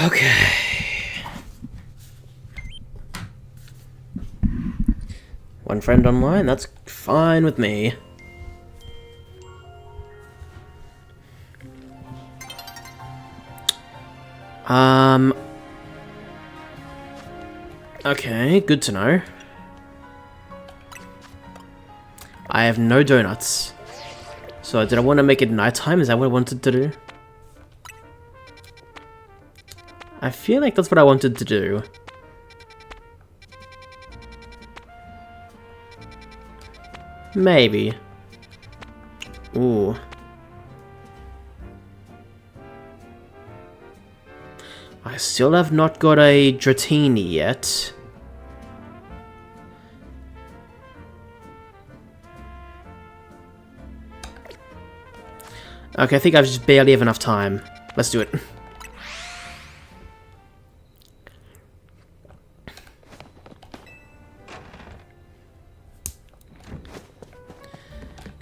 Okay. One friend online, that's fine with me. Okay, good to know. I have no donuts. So did I want to make it nighttime? Is that what I wanted to do? I feel like that's what I wanted to do. Maybe. Ooh. I still have not got a Dratini yet. Okay, I think I just barely have enough time. Let's do it.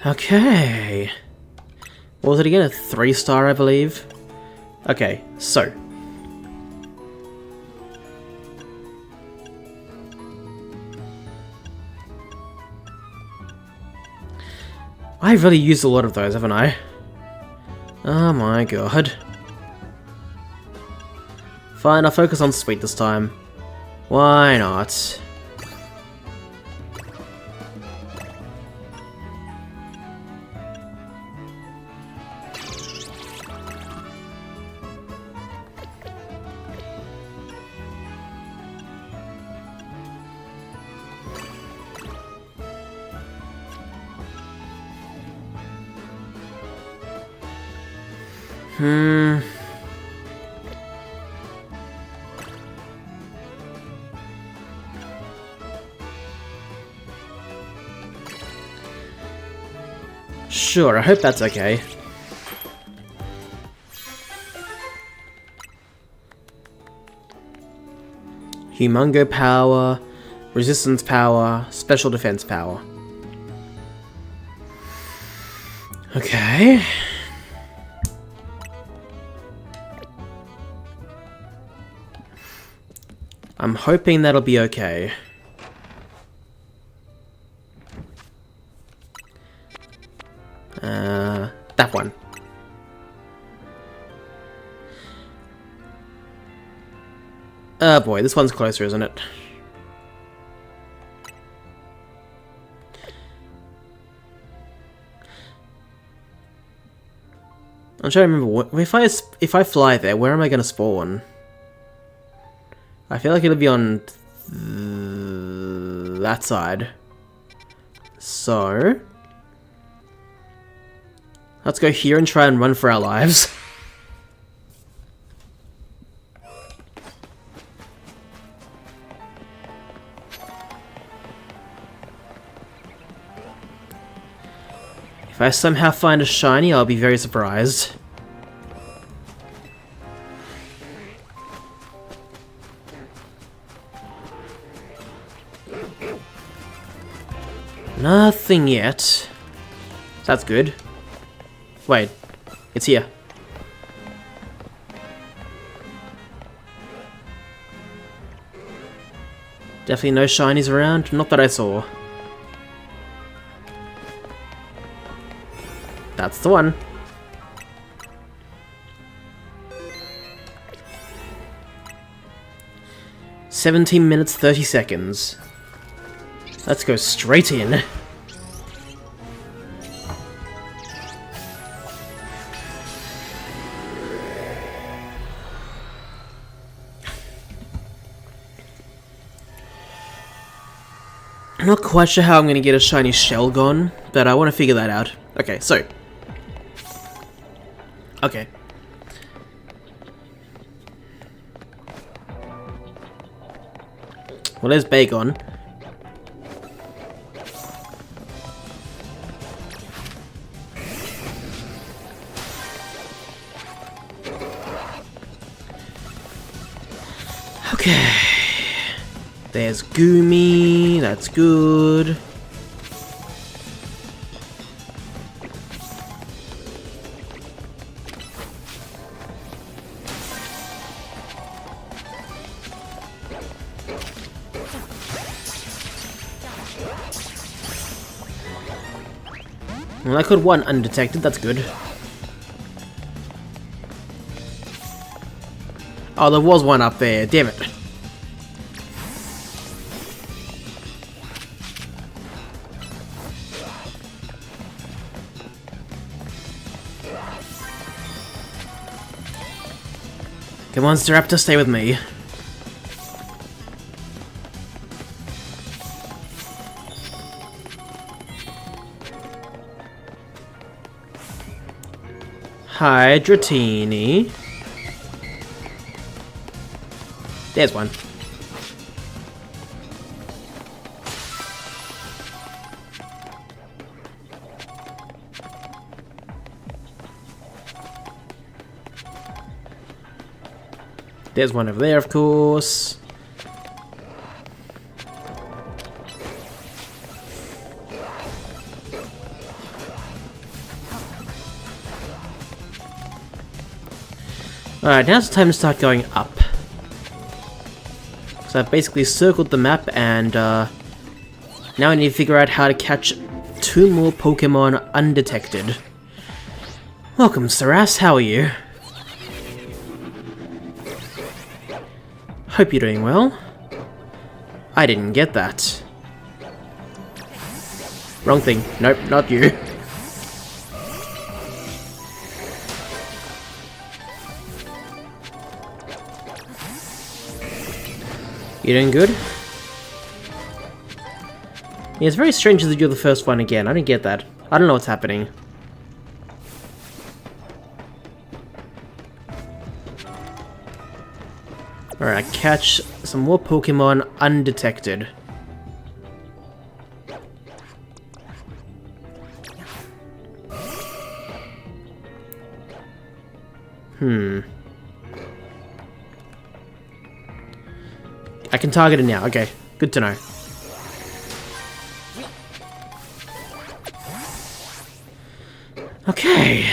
Okay. What was it again? A 3-star, I believe? Okay, so. I've really used a lot of those, haven't I? Oh my god. Fine, I'll focus on sweet this time. Why not? Sure, I hope that's okay. Humongo power, resistance power, special defense power. Okay. I'm hoping that'll be okay. That one. Oh boy, this one's closer, isn't it? I'm trying to remember, if I fly there, where am I going to spawn? I feel like it'll be on that side. So let's go here and try and run for our lives. If I somehow find a shiny, I'll be very surprised. Nothing yet. That's good. Wait, it's here. Definitely no shinies around, not that I saw. That's the one. "17 minutes 30 seconds. Let's go straight in. I'm not quite sure how I'm going to get a shiny Shelgon, but I want to figure that out. Okay, so. Okay. Well, there's Bagon. Okay. There's Goomy, that's good. Well, I caught one undetected, that's good. Oh, there was one up there, damn it. Come on, Staraptor, stay with me. Hi, Dratini. There's one. There's one over there, of course. Alright, now's the time to start going up. So I've basically circled the map, and now I need to figure out how to catch 2 more Pokemon undetected. Welcome, Saras, how are you? Hope you're doing well. I didn't get that. Wrong thing. Nope, not you. You doing good? Yeah, it's very strange that you're the first one again. I don't get that. I don't know what's happening. Alright, catch some more Pokemon undetected. I can target it now. Okay, good to know. Okay.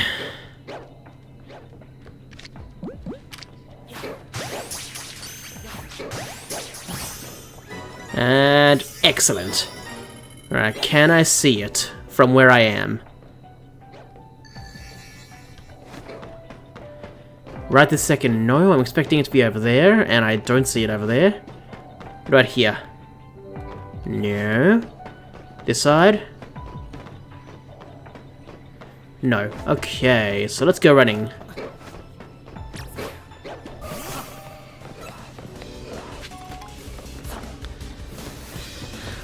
And excellent. Alright, can I see it from where I am? Right this second, no. I'm expecting it to be over there, and I don't see it over there. What about here? No. This side? No. Okay, so let's go running.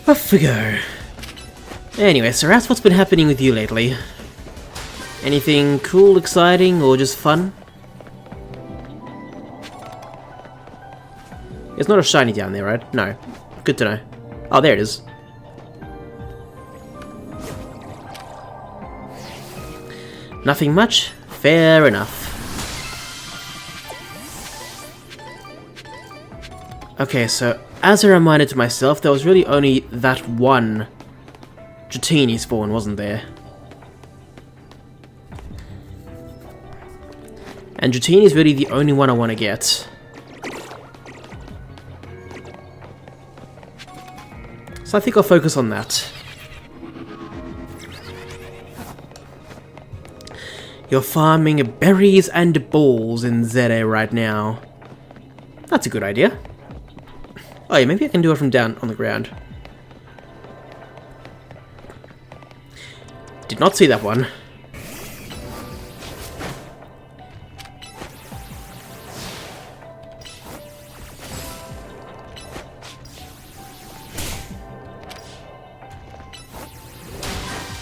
Off we go. Anyway, Saras, what's been happening with you lately? Anything cool, exciting, or just fun? It's not a shiny down there, right? No. Good to know. Oh, there it is. Nothing much? Fair enough. Okay, so as a reminder to myself, there was really only that one Dratini spawn, wasn't there? And Dratini is really the only one I want to get. So I think I'll focus on that. You're farming berries and balls in Zere right now. That's a good idea. Oh yeah, maybe I can do it from down on the ground. Did not see that one.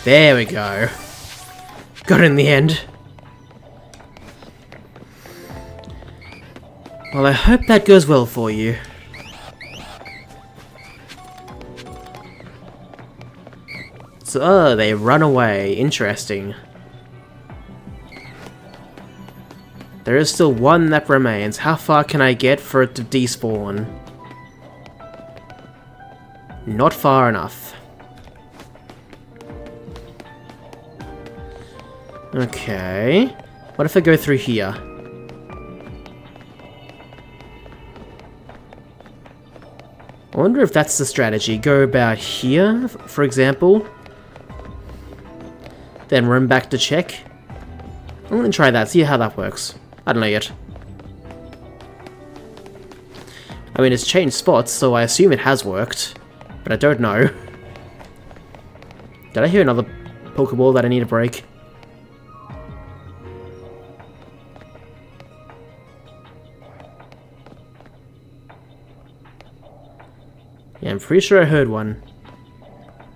There we go. Got it in the end. Well, I hope that goes well for you. So, oh, they run away. Interesting. There is still one that remains. How far can I get for it to despawn? Not far enough. Okay. What if I go through here? I wonder if that's the strategy. Go about here, for example. then run back to check. I'm gonna try that, see how that works. I don't know yet. I mean, it's changed spots, so I assume it has worked, but I don't know. Did I hear another Pokeball that I need to break? Yeah, I'm pretty sure I heard one.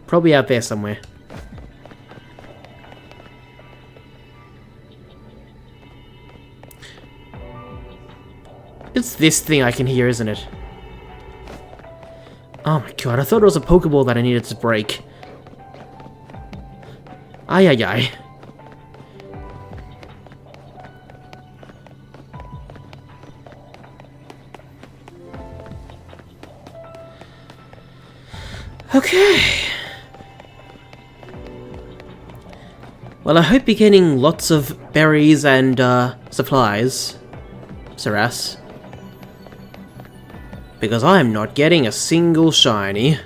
Probably out there somewhere. It's this thing I can hear, isn't it? Oh my god, I thought it was a Pokeball that I needed to break. Ay ay ay. Okay. Well, I hope you're getting lots of berries and supplies, Saras. Because I'm not getting a single shiny.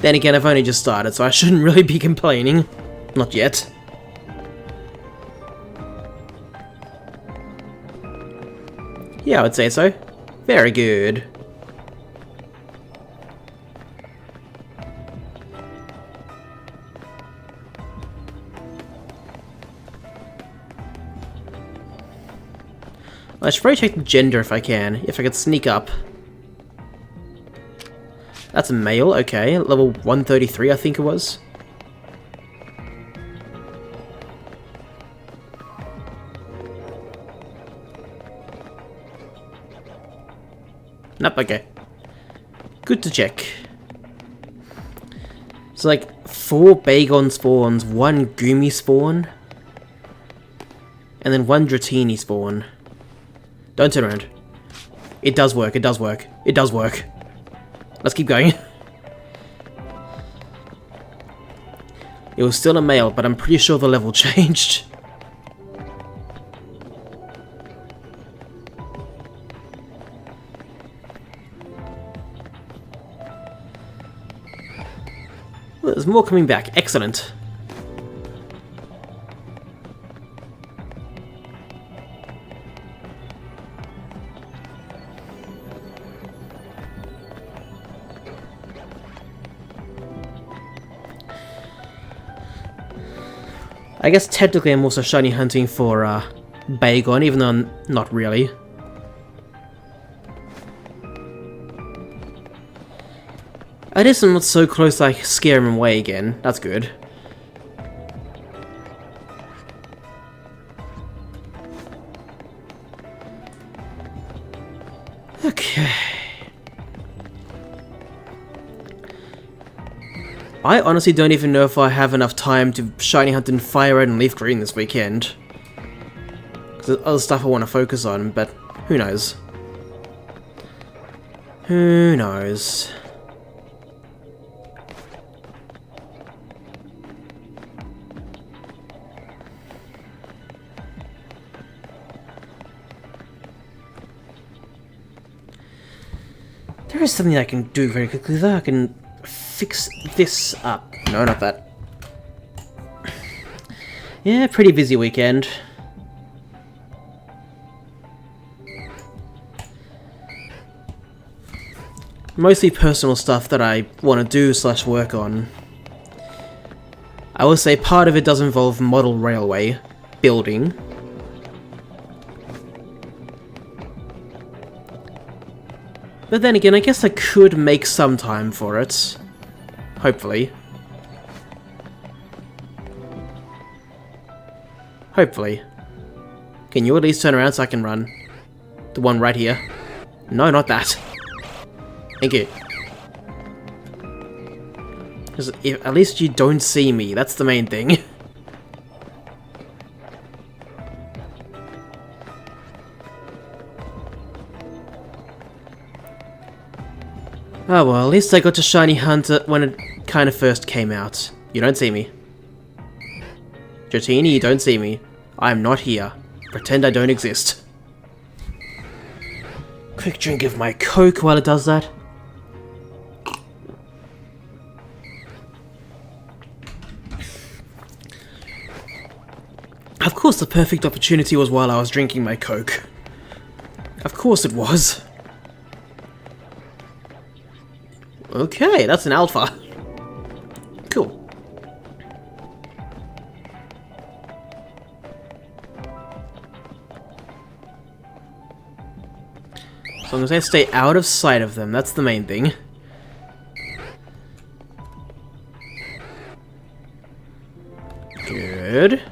Then again, I've only just started, so I shouldn't really be complaining. Not yet. Yeah, I would say so. Very good. I should probably check the gender if I can, if I could sneak up. That's a male, okay. Level 133, I think it was. Nope, okay. Good to check. So like 4 Bagon spawns, 1 Goomy spawn, and then 1 Dratini spawn. Don't turn around. It does work, it does work, it does work. Let's keep going. It was still a male, but I'm pretty sure the level changed. Well, there's more coming back. Excellent. I guess technically I'm also shiny hunting for Bagon, even though I'm not really. At least I'm not so close I scare him away again. That's good. Okay. I honestly don't even know if I have enough time to shiny hunt in Fire Red and Leaf Green this weekend. Because there's other stuff I want to focus on, but who knows? Who knows? There is something I can do very quickly though. I can fix this up. No, not that. Yeah, pretty busy weekend. Mostly personal stuff that I want to do / work on. I will say part of it does involve model railway building. But then again, I guess I could make some time for it. Hopefully. Hopefully. Can you at least turn around so I can run? The one right here. No, not that. Thank you. 'Cause at least you don't see me, that's the main thing. Oh well, at least I got to shiny hunt it when it kind of first came out. You don't see me. Dratini, you don't see me. I am not here. Pretend I don't exist. Quick drink of my Coke while it does that. Of course the perfect opportunity was while I was drinking my Coke. Of course it was. Okay, that's an alpha. Cool. As long as I stay out of sight of them, that's the main thing. Good.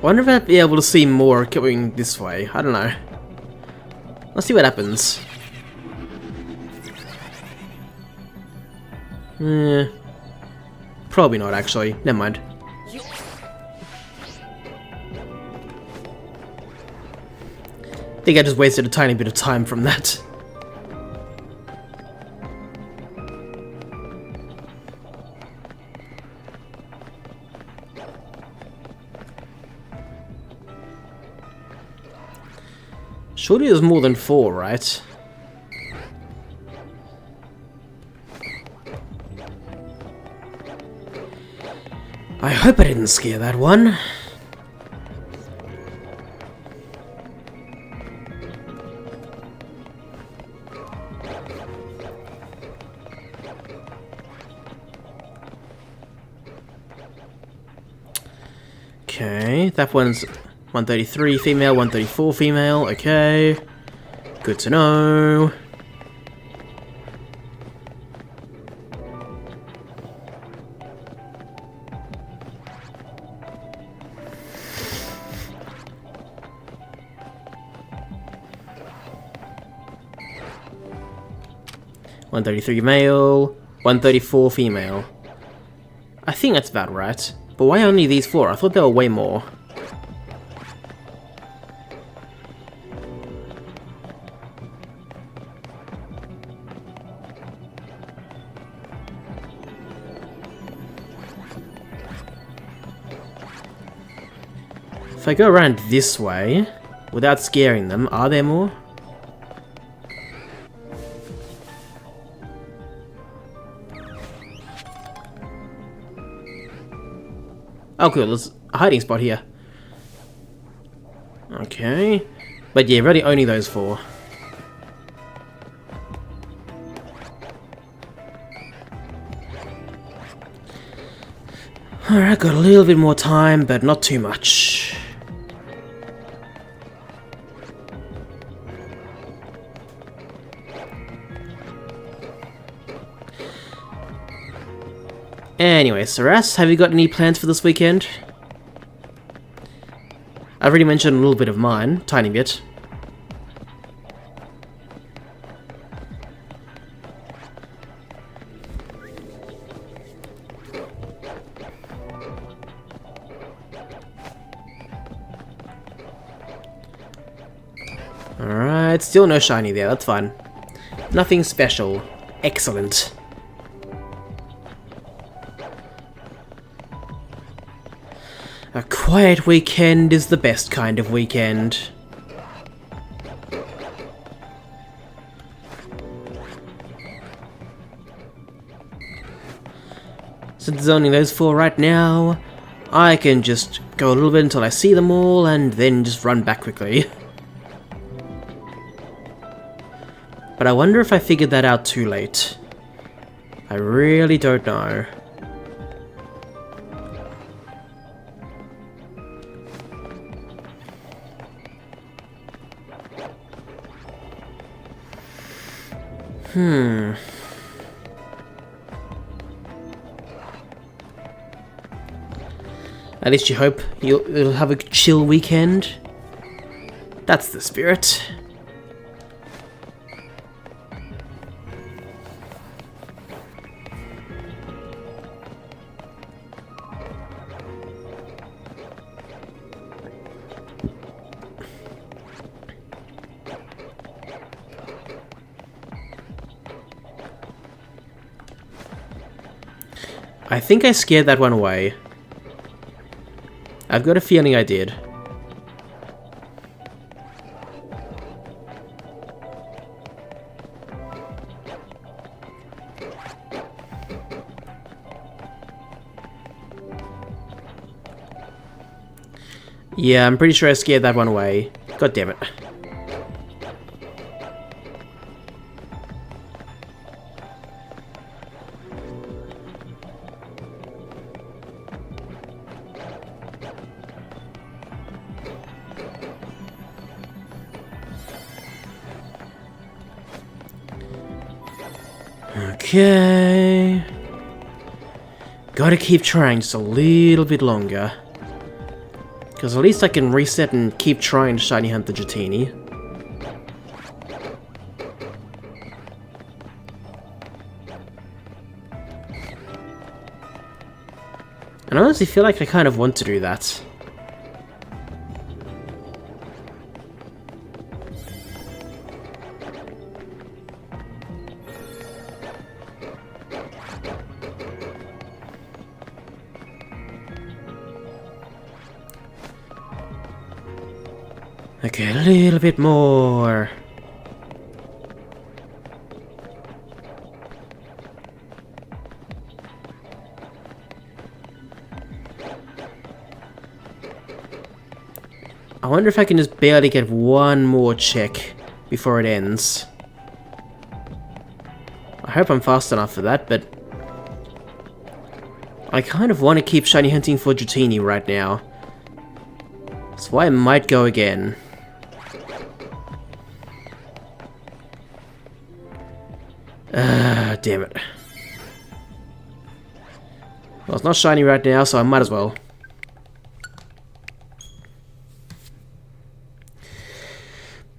Wonder if I'd be able to see more going this way. I don't know. Let's see what happens. Probably not, actually. Never mind. I think I just wasted a tiny bit of time from that. Surely there's more than 4, right? I hope I didn't scare that one. Okay, that one's 133 female, 134 female, okay. Good to know. $133 male, 134 female. I think that's about right. But why only these 4? I thought there were way more. If I go around this way, without scaring them, are there more? Oh cool, there's a hiding spot here. Okay. But yeah, really only those 4. Alright, got a little bit more time, but not too much. Anyway, Saras, have you got any plans for this weekend? I've already mentioned a little bit of mine, tiny bit. Alright, still no shiny there, that's fine. Nothing special. Excellent. A quiet weekend is the best kind of weekend. Since there's only those 4 right now, I can just go a little bit until I see them all and then just run back quickly. But I wonder if I figured that out too late. I really don't know. At least you hope you'll have a chill weekend. That's the spirit. I think I scared that one away. I've got a feeling I did. Yeah, I'm pretty sure I scared that one away. God damn it. Okay. Gotta keep trying just a little bit longer. Because at least I can reset and keep trying to shiny hunt the Dratini. And I honestly feel like I kind of want to do that. Okay, a little bit more. I wonder if I can just barely get one more check before it ends. I hope I'm fast enough for that, but I kind of want to keep shiny hunting for Dratini right now. That's why I might go again. Damn it. Well, it's not shiny right now, so I might as well.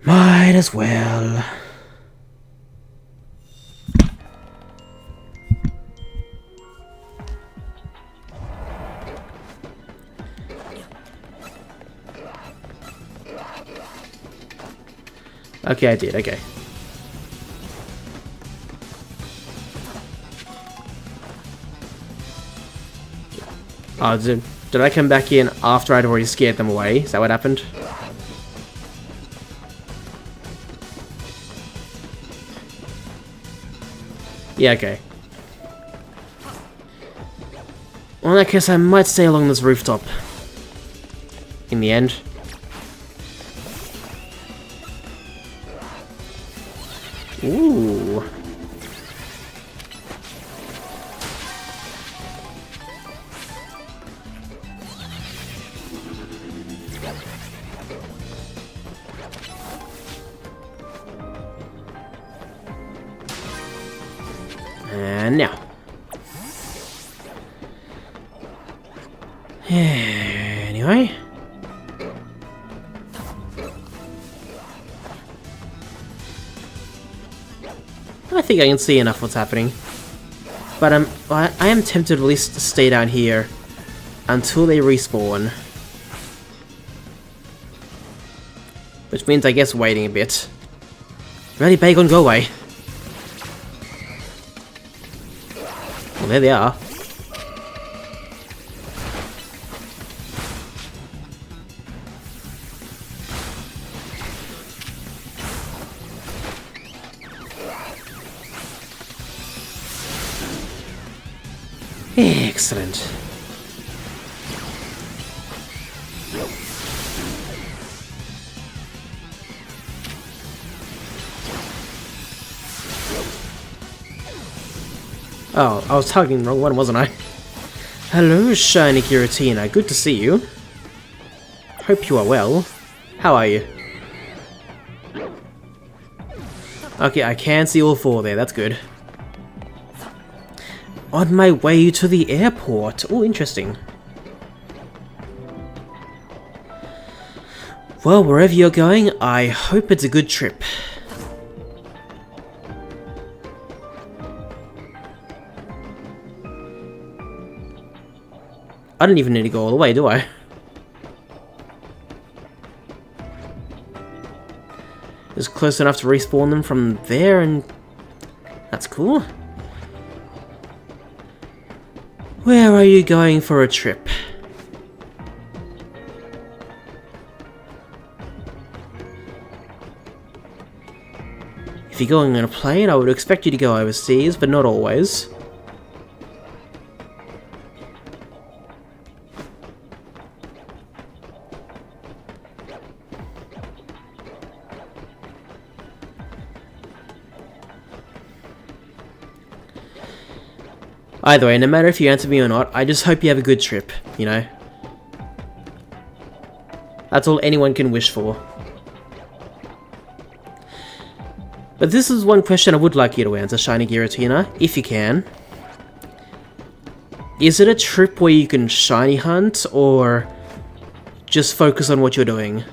Might as well. Okay, I did, okay. Oh, did I come back in after I'd already scared them away? Is that what happened? Yeah, okay. Well, in that case, I might stay along this rooftop. In the end. Ooh. And now. Anyway. I think I can see enough what's happening. But I am tempted at least to stay down here until they respawn. Which means, I guess, waiting a bit. Ready, Bagon, go away. Well, there they are. Excellent. Oh, I was targeting the wrong one, wasn't I? Hello, shiny Giratina. Good to see you. Hope you are well. How are you? Okay, I can see all four there. That's good. On my way to the airport. Oh, interesting. Well, wherever you're going, I hope it's a good trip. I don't even need to go all the way, do I? It's close enough to respawn them from there, and that's cool. Where are you going for a trip? If you're going on a plane, I would expect you to go overseas, but not always. Either way, no matter if you answer me or not, I just hope you have a good trip, you know? That's all anyone can wish for. But this is one question I would like you to answer, Shiny Giratina, if you can. Is it a trip where you can shiny hunt, or just focus on what you're doing?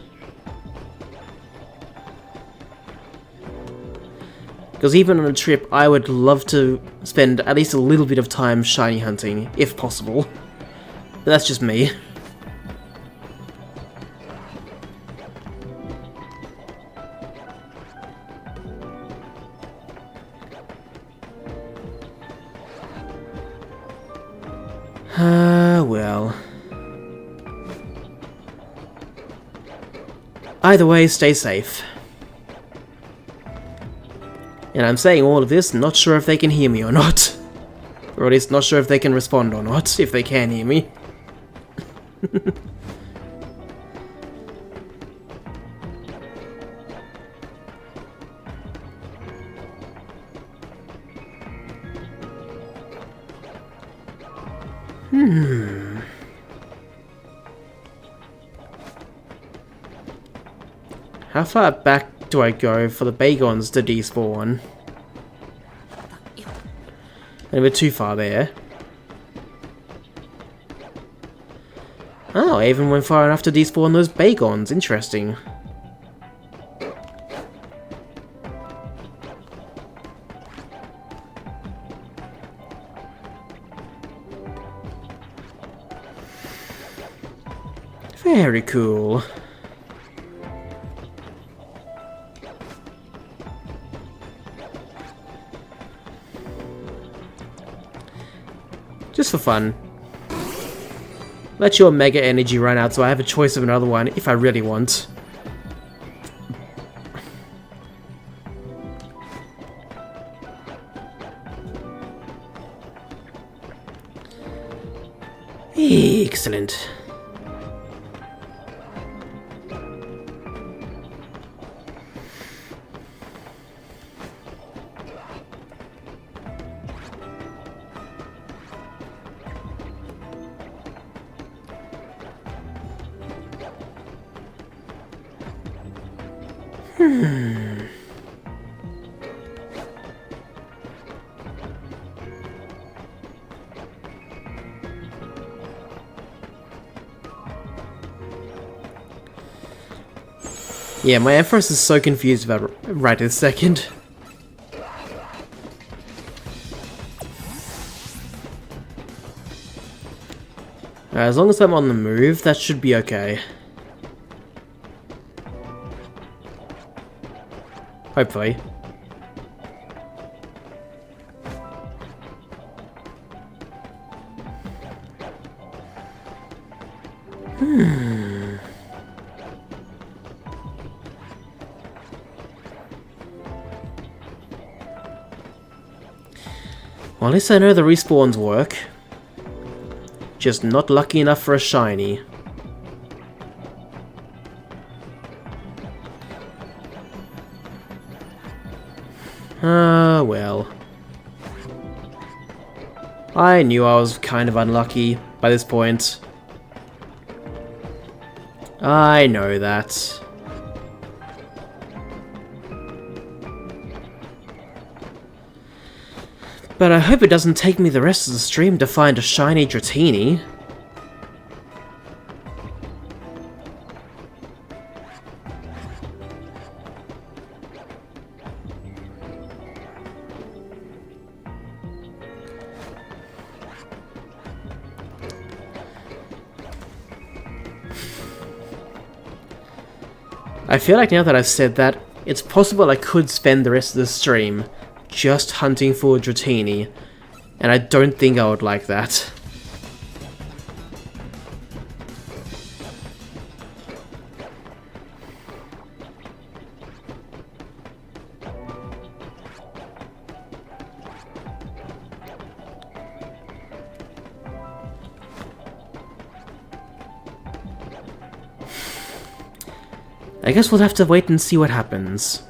Because even on a trip, I would love to spend at least a little bit of time shiny hunting, if possible. But that's just me. Well. Either way, stay safe. And I'm saying all of this, not sure if they can hear me or not. Or at least not sure if they can respond or not, if they can hear me. How far back do I go for the Bagons to despawn? And we're too far there. Oh, I even went far enough to despawn those Bagons. Interesting. Very cool. Just for fun. Let your Mega Energy run out so I have a choice of another one if I really want. Excellent. Yeah, my Ampharos is so confused about right this second. As long as I'm on the move, that should be okay. Hopefully. Well, at least I know the respawns work. Just not lucky enough for a shiny. Ah, well. I knew I was kind of unlucky by this point. I know that. But I hope it doesn't take me the rest of the stream to find a shiny Dratini. I feel like now that I've said that, it's possible I could spend the rest of the stream just hunting for Dratini, and I don't think I would like that. I guess we'll have to wait and see what happens.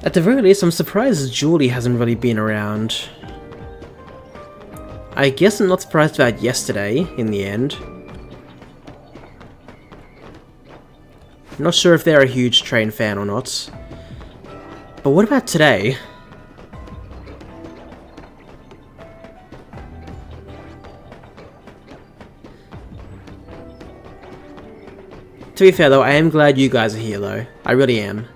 At the very least, I'm surprised Julie hasn't really been around. I guess I'm not surprised about yesterday, in the end. I'm not sure if they're a huge train fan or not. But what about today? To be fair though, I am glad you guys are here though. I really am.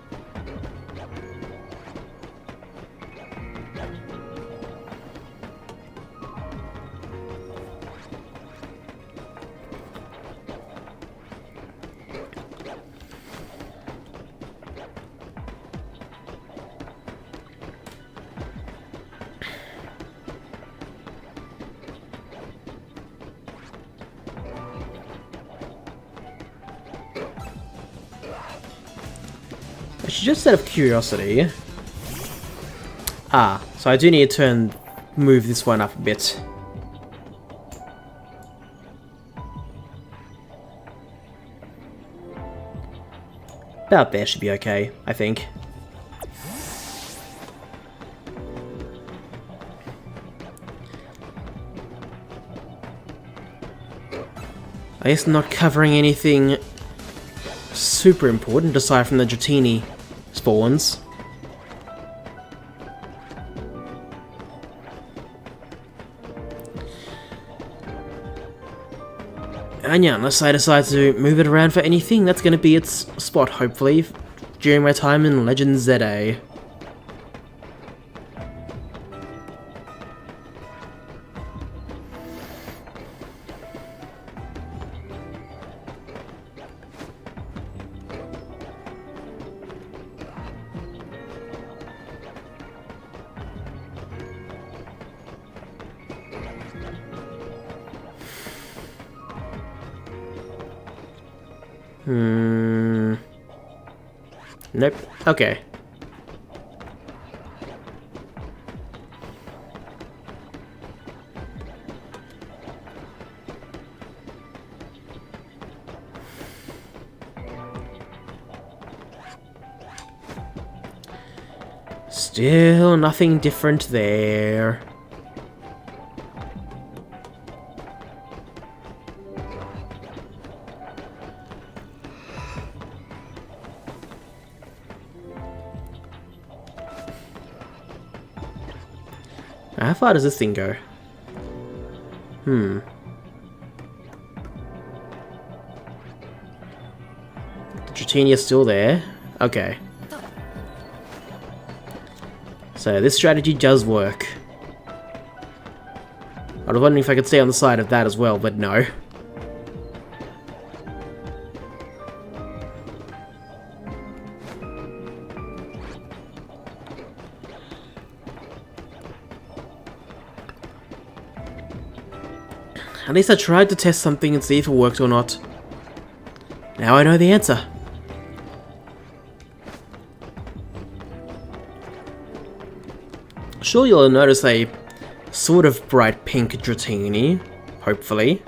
Just out of curiosity. Ah, so I do need to move this one up a bit. About there should be okay, I think. I guess not covering anything super important aside from the Dratini spawns. And yeah, unless I decide to move it around for anything, that's going to be its spot, hopefully, during my time in Legend ZA. Nope. Okay. Still nothing different there. How far does this thing go? The Dratini is still there. Okay. So this strategy does work. I was wondering if I could stay on the side of that as well, but no. At least I tried to test something and see if it worked or not. Now I know the answer. Sure, you'll notice a sort of bright pink Dratini, hopefully.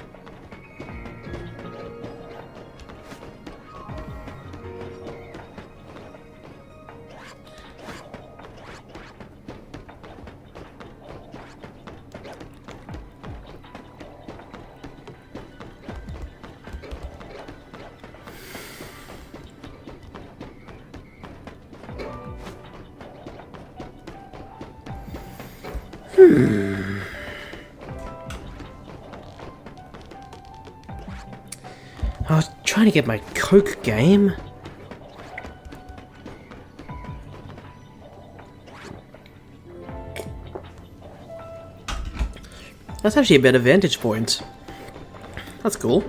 I was trying to get my Coke game. That's actually a better vantage point. That's cool.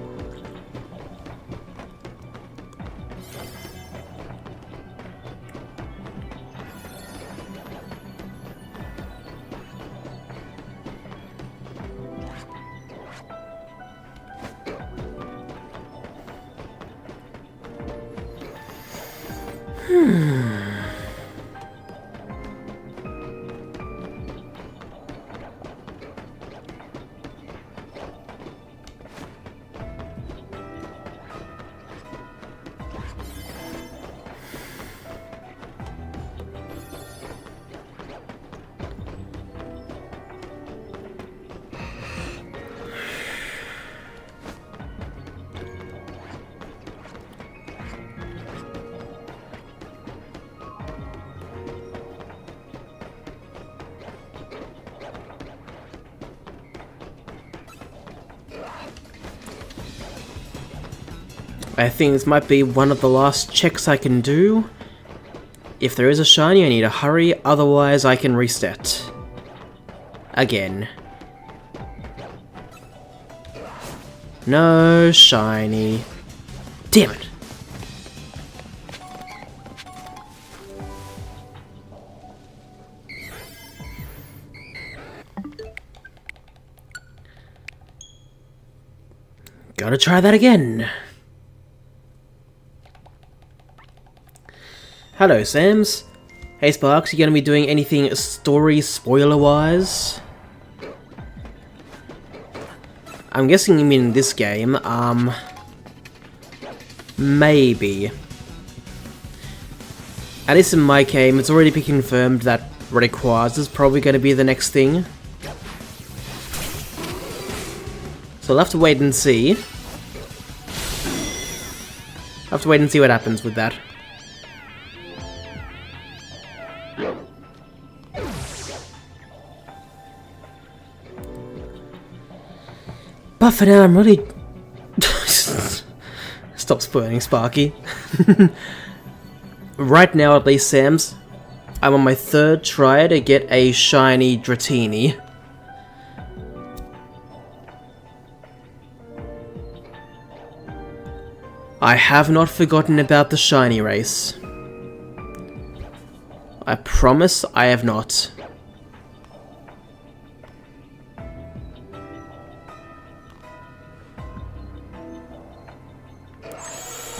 I think this might be one of the last checks I can do. If there is a shiny, I need to hurry, otherwise I can reset. Again. No shiny. Damn it. Gotta try that again. Hello, Sams. Hey, Sparks, you gonna be doing anything story spoiler-wise? I'm guessing you mean this game, maybe. At least in my game, it's already been confirmed that Rayquaza is probably gonna be the next thing. So I'll have to wait and see. I'll have to wait and see what happens with that. But for now, I'm really... Stop spoiling, Sparky. Right now, at least, Sams, I'm on my third try to get a shiny Dratini. I have not forgotten about the shiny race. I promise I have not.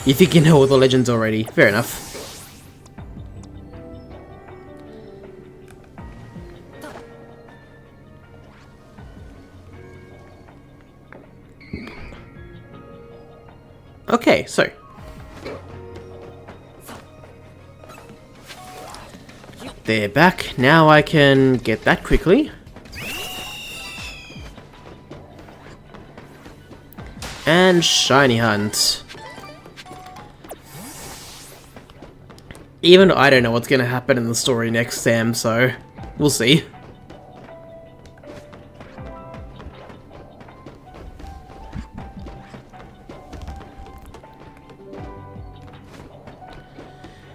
You think you know all the legends already? Fair enough. Okay, so. They're back. Now I can get that quickly. And shiny hunt. Even I don't know what's gonna happen in the story next, Sam, so we'll see.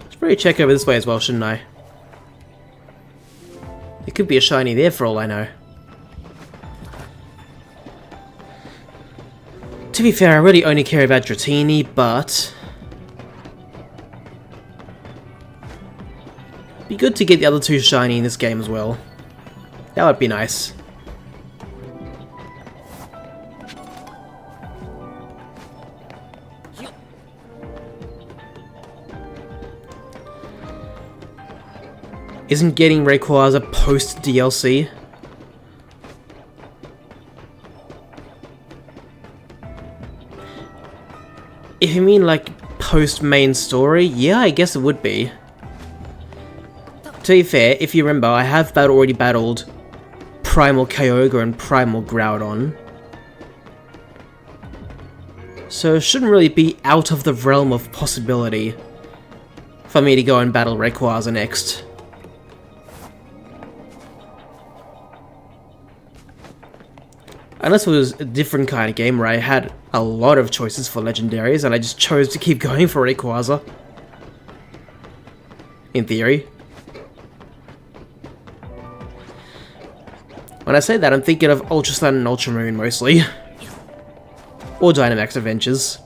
Should probably check over this way as well, shouldn't I? There could be a shiny there for all I know. To be fair, I really only care about Dratini, but... be good to get the other two shiny in this game as well. That would be nice. Isn't getting Rayquaza post DLC? If you mean like post main story, yeah, I guess it would be. To be fair, if you remember, I have already battled Primal Kyogre and Primal Groudon. So it shouldn't really be out of the realm of possibility for me to go and battle Rayquaza next. Unless it was a different kind of game where I had a lot of choices for legendaries and I just chose to keep going for Rayquaza. In theory. When I say that, I'm thinking of Ultra Sun and Ultra Moon mostly. Or Dynamax Adventures.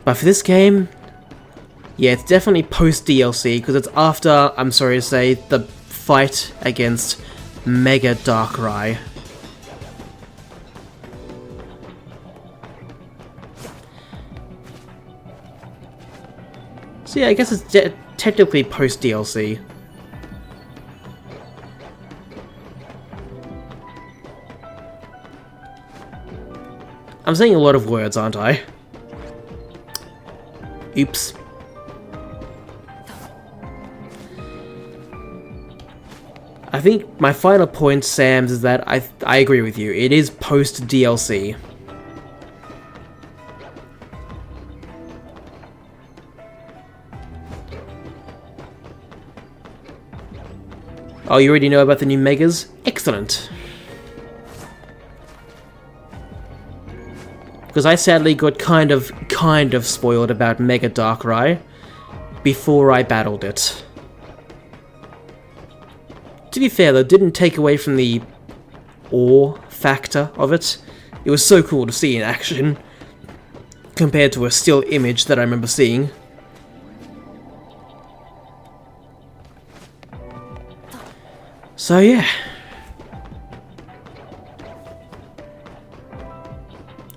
But for this game, yeah, it's definitely post DLC, because it's after, I'm sorry to say, the fight against Mega Darkrai. So yeah, I guess it's technically post DLC. I'm saying a lot of words, aren't I? Oops. I think my final point, Sams, is that I agree with you. It is post DLC. Oh, you already know about the new Megas? Excellent. Because I sadly got kind of spoiled about Mega Darkrai before I battled it. To be fair though, it didn't take away from the awe factor of it. It was so cool to see in action, compared to a still image that I remember seeing. So yeah.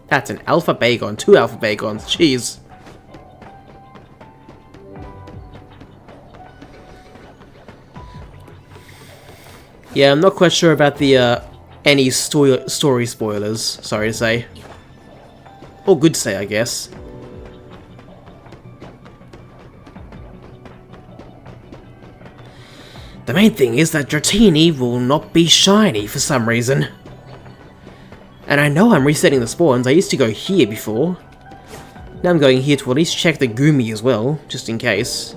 That's an Alpha Bagon, 2 Alpha Bagons, jeez. Yeah, I'm not quite sure about the, any story spoilers, sorry to say. Or good to say, I guess. The main thing is that Dratini will not be shiny for some reason. And I know I'm resetting the spawns, I used to go here before. Now I'm going here to at least check the Gumi as well, just in case.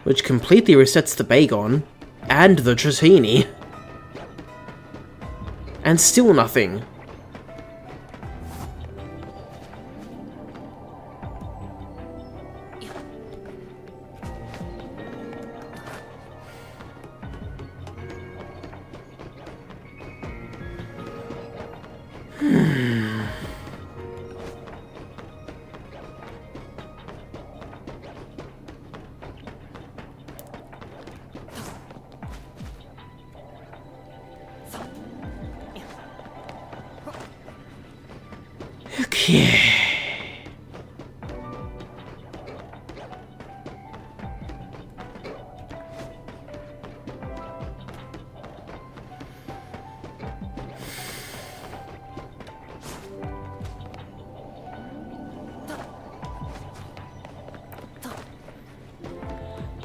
Which completely resets the Bagon, and the Dratini. And still nothing. Okay.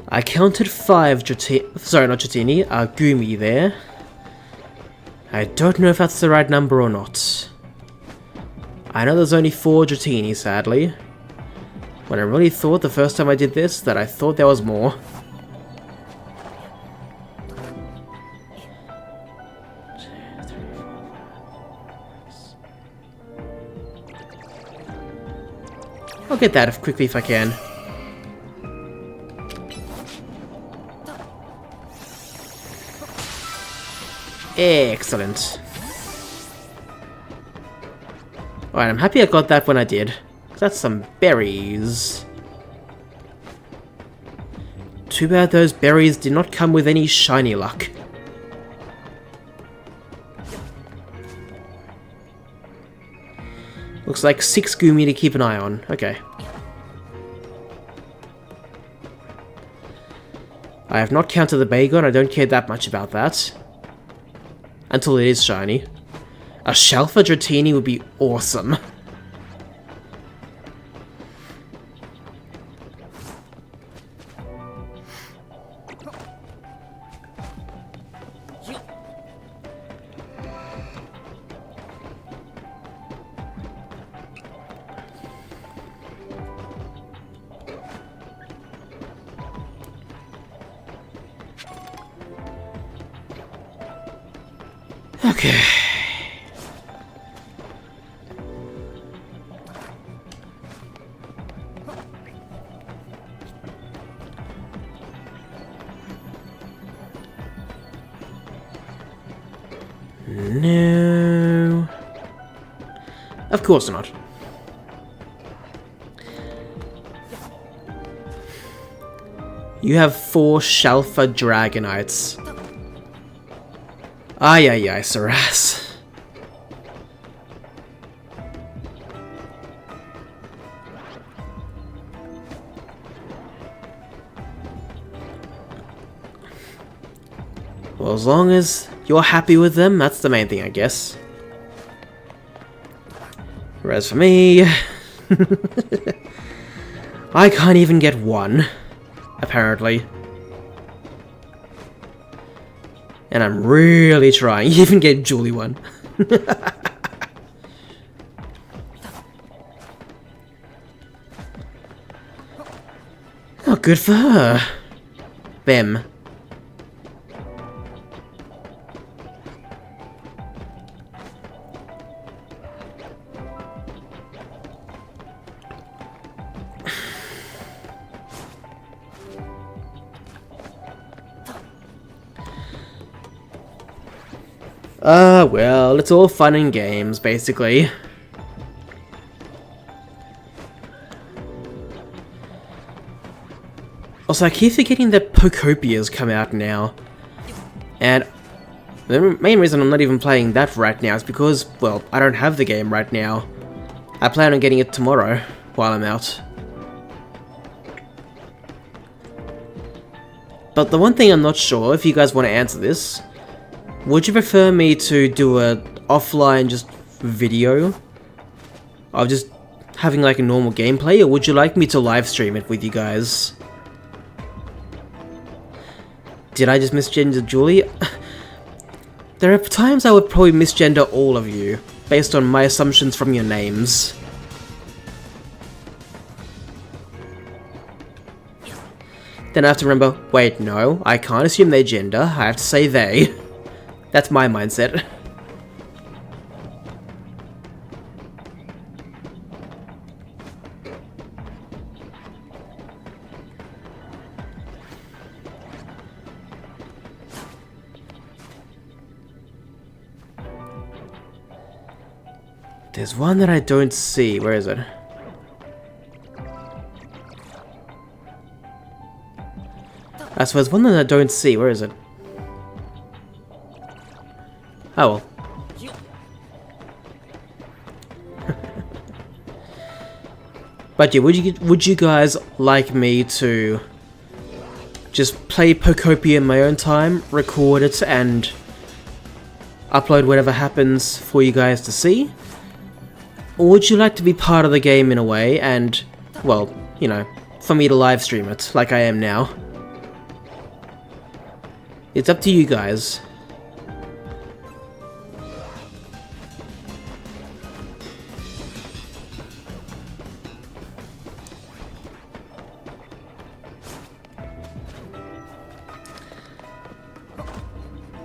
I counted 5 Gumi there. I don't know if that's the right number or not. I know there's only 4 Dratini, sadly. When I really thought the first time I did this that I thought there was more. I'll get that quickly if I can. Excellent. Alright, I'm happy I got that when I did. That's some berries. Too bad those berries did not come with any shiny luck. Looks like 6 Gumi to keep an eye on. Okay. I have not counted the Bagon, I don't care that much about that. Until it is shiny. A Shalfa Dratini would be awesome. Okay. No. Of course not. You have 4 Shalfa Dragonites. Ay, Saras. Well, as long as you're happy with them, that's the main thing, I guess. Whereas for me... I can't even get 1, apparently. And I'm really trying. Even get Julie 1. Oh, good for her. Them. Well, it's all fun and games, basically. Also, I keep forgetting that Pocopia's come out now. And the main reason I'm not even playing that right now is because, well, I don't have the game right now. I plan on getting it tomorrow, while I'm out. But the one thing I'm not sure, if you guys want to answer this, would you prefer me to do a offline just video of just having like a normal gameplay, or would you like me to live stream it with you guys? Did I just misgender Julie? There are times I would probably misgender all of you, based on my assumptions from your names. Then I have to remember, wait, no, I can't assume their gender, I have to say they. That's my mindset. There's one that I don't see. Where is it? I suppose one that I don't see. Where is it? Oh well. But yeah, would you guys like me to just play Pocopia in my own time, record it, and upload whatever happens for you guys to see? Or would you like to be part of the game in a way and, well, you know, for me to live stream it like I am now? It's up to you guys.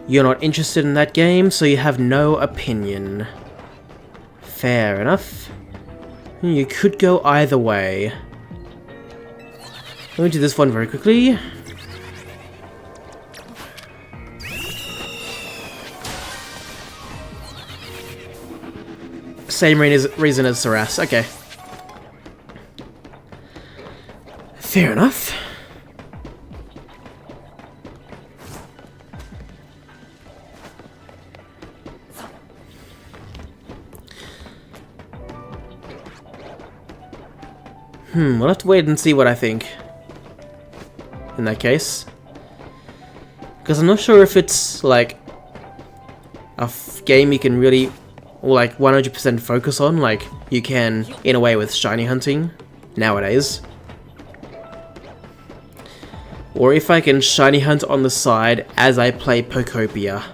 You're not interested in that game, so you have no opinion. Fair enough. You could go either way. Let me do this one very quickly. Same reason as Saras. Okay. Fair enough. We'll have to wait and see what I think. In that case. Because I'm not sure if it's, like, a game you can really, or like, 100% focus on, like you can, in a way, with shiny hunting, nowadays. Or if I can shiny hunt on the side as I play Pocopia.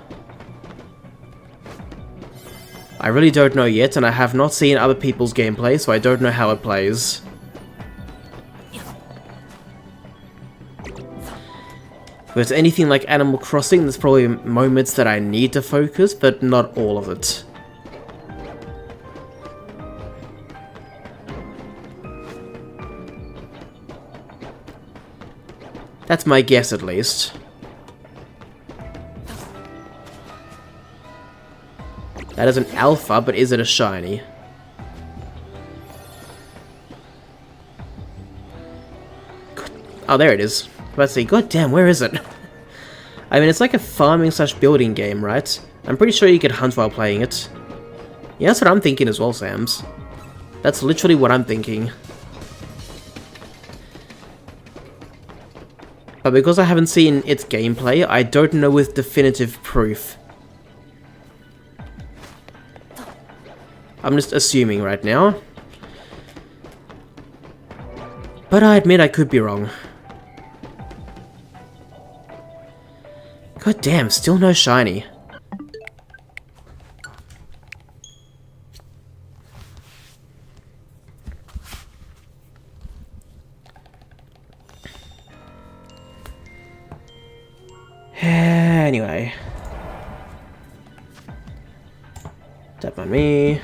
I really don't know yet, and I have not seen other people's gameplay, so I don't know how it plays. If it's anything like Animal Crossing, there's probably moments that I need to focus, but not all of it. That's my guess, at least. That is an alpha, but is it a shiny? God. Oh, there it is. Let's see. God damn, where is it? I mean, it's like a farming slash building game, right? I'm pretty sure you could hunt while playing it. Yeah, that's what I'm thinking as well, Sams. That's literally what I'm thinking. But because I haven't seen its gameplay, I don't know with definitive proof. I'm just assuming right now. But I admit I could be wrong. God damn, still no shiny. Anyway. Don't mind me.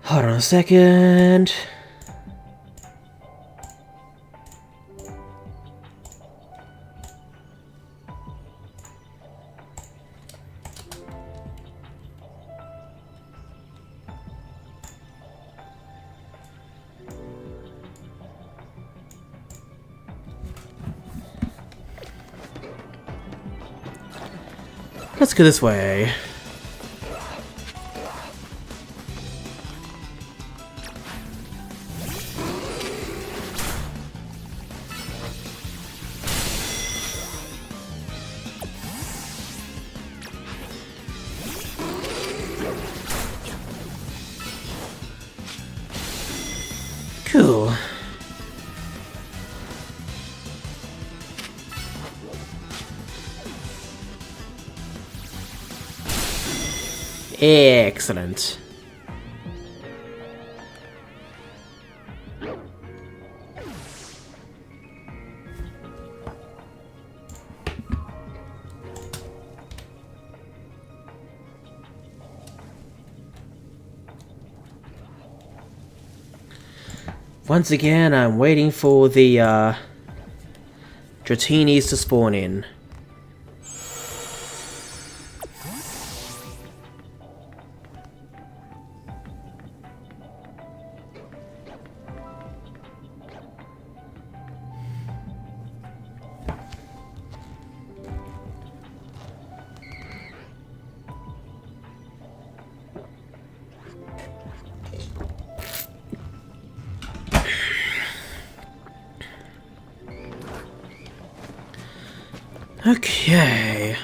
Hold on a second. Let's go this way. Cool. Excellent. Once again, I'm waiting for the Dratinis to spawn in. Okay.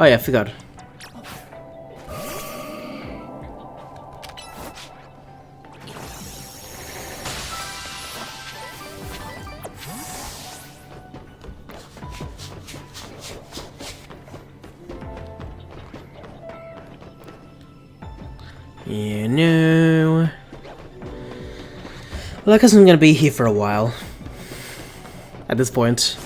Oh yeah, I forgot. Yeah, no. Well, I guess I'm gonna be here for a while. At this point.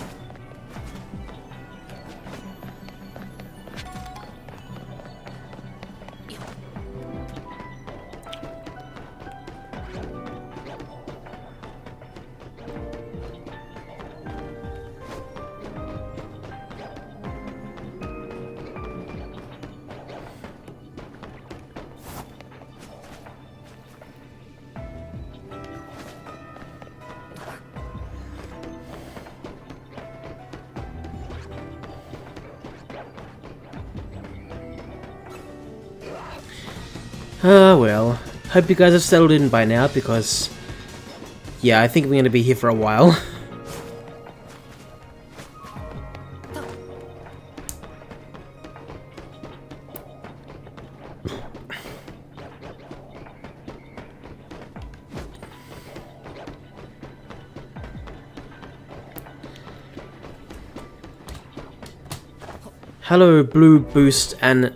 Well, hope you guys have settled in by now, because, yeah, I think we're gonna be here for a while. Hello, Blue Boost and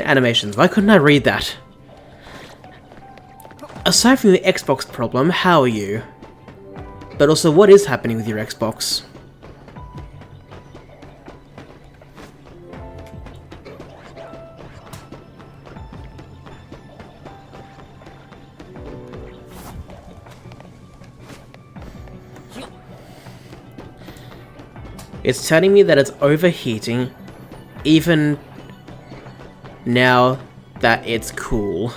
Animations. Why couldn't I read that? Aside from the Xbox problem, how are you? But also, what is happening with your Xbox? It's telling me that it's overheating, even now that it's cool.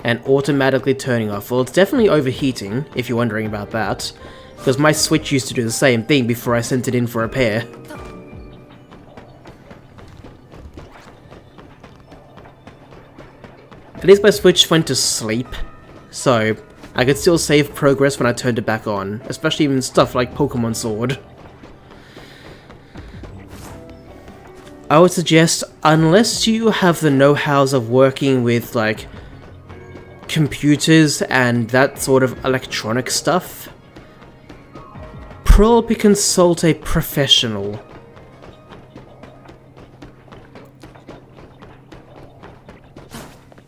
And automatically turning off. Well, it's definitely overheating, if you're wondering about that. Because my Switch used to do the same thing before I sent it in for repair. At least my Switch went to sleep, so I could still save progress when I turned it back on, especially in stuff like Pokemon Sword. I would suggest, unless you have the know-hows of working with, like, computers and that sort of electronic stuff, probably consult a professional.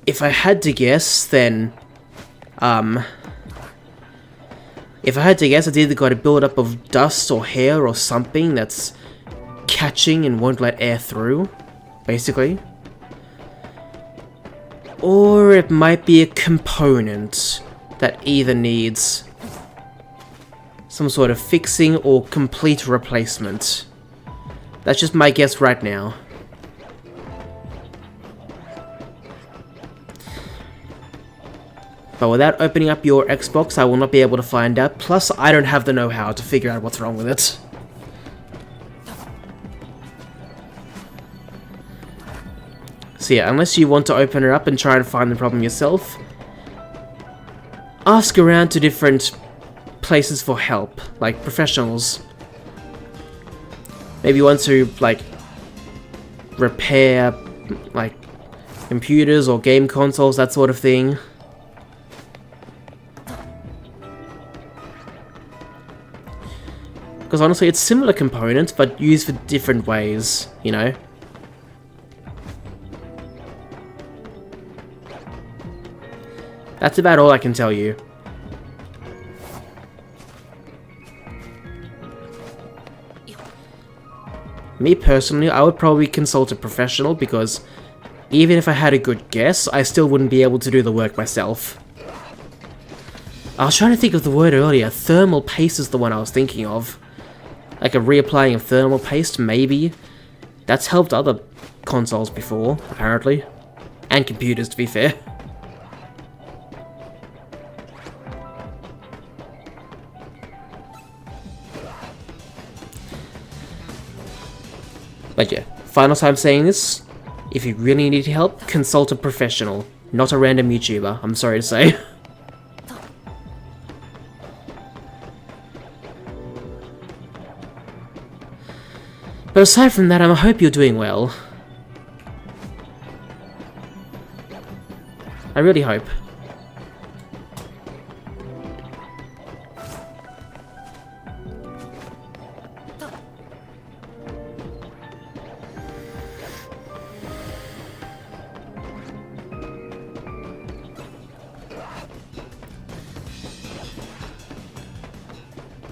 If I had to guess, then, if I had to guess, it's either got a build-up of dust or hair or something that's catching and won't let air through, basically. Or it might be a component that either needs some sort of fixing or complete replacement. That's just my guess right now. But without opening up your Xbox, I will not be able to find out. Plus, I don't have the know-how to figure out what's wrong with it. So yeah, unless you want to open it up and try and find the problem yourself, ask around to different places for help, like professionals. Maybe you want to, like, repair, like, computers or game consoles, that sort of thing. Because honestly, it's similar components, but used for different ways, you know? That's about all I can tell you. Me personally, I would probably consult a professional because even if I had a good guess, I still wouldn't be able to do the work myself. I was trying to think of the word earlier. Thermal paste is the one I was thinking of. Like a reapplying of thermal paste, maybe. That's helped other consoles before, apparently. And computers, to be fair. But yeah, final time saying this, if you really need help, consult a professional, not a random YouTuber, I'm sorry to say. But aside from that, I hope you're doing well. I really hope.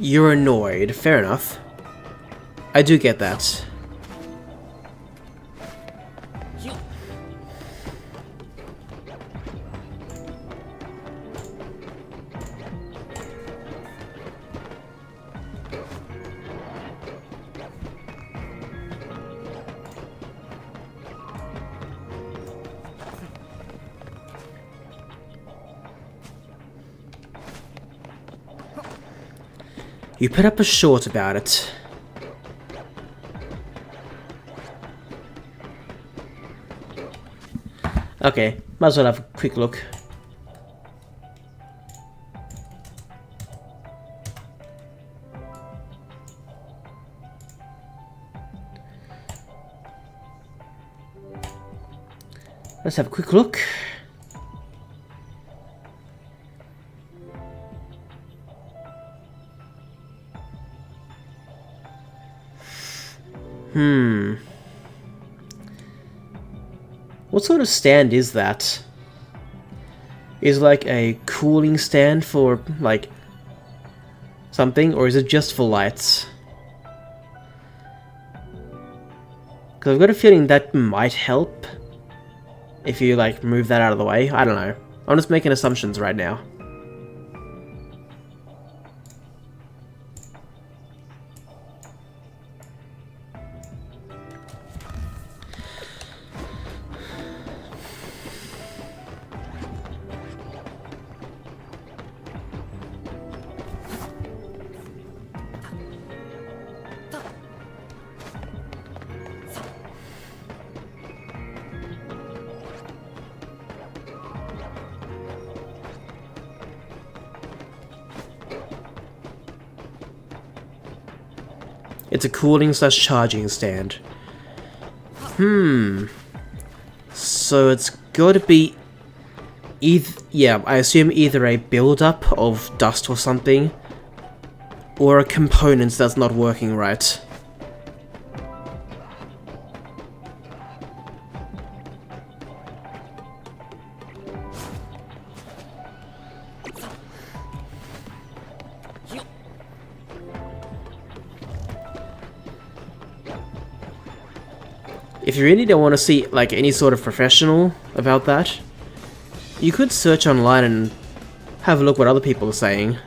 You're annoyed, fair enough. I do get that. You put up a short about it. Okay, might as well have a quick look. Let's have a quick look. What sort of stand is that? is like a cooling stand for, like, something, or is it just for lights? Because I've got a feeling that might help if you, like, move that out of the way. I don't know. I'm just making assumptions right now. It's a cooling / charging stand. So it's got to be yeah, I assume either a build-up of dust or something, or a component that's not working right. If you really don't want to see, like, any sort of professional about that, you could search online and have a look what other people are saying.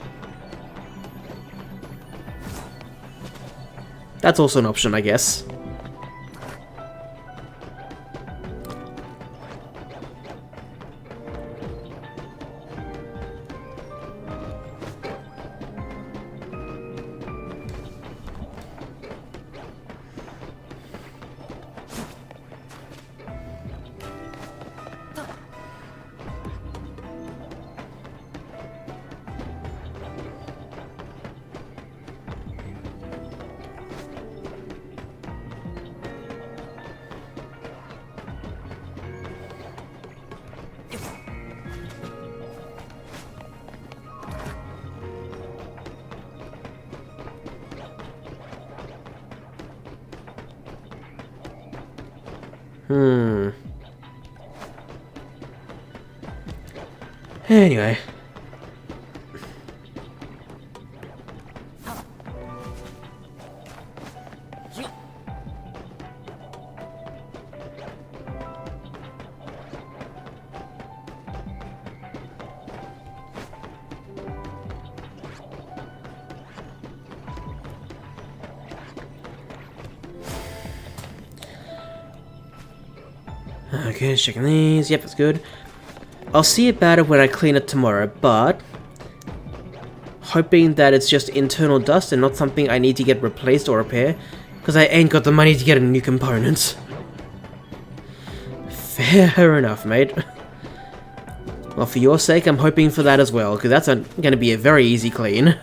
That's also an option, I guess. Anyway. Okay, checking these. Yep, that's good. I'll see about it when I clean it tomorrow, but hoping that it's just internal dust and not something I need to get replaced or repair, because I ain't got the money to get a new component. Fair enough, mate. Well, for your sake, I'm hoping for that as well, because that's going to be a very easy clean.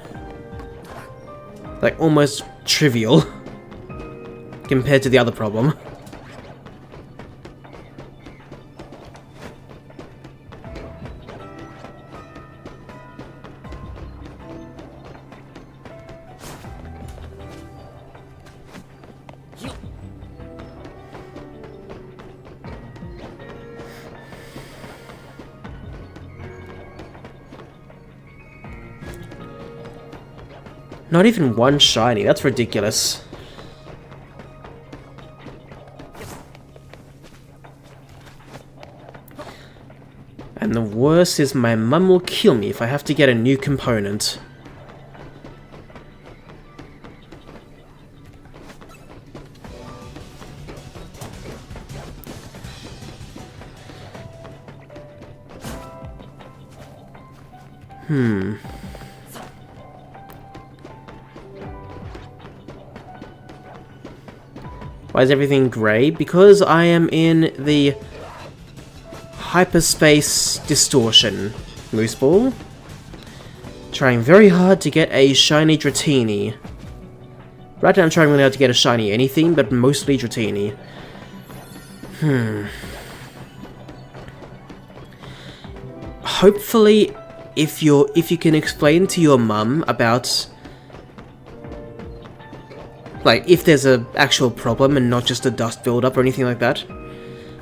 Like, almost trivial compared to the other problem. Not even one shiny, that's ridiculous. And the worst is my mum will kill me if I have to get a new component. Why is everything grey? Because I am in the hyperspace distortion. Moose Ball. Trying very hard to get a shiny Dratini. Right now I'm trying really hard to get a shiny anything, but mostly Dratini. Hopefully, if you can explain to your mum about, like, if there's a actual problem and not just a dust buildup or anything like that,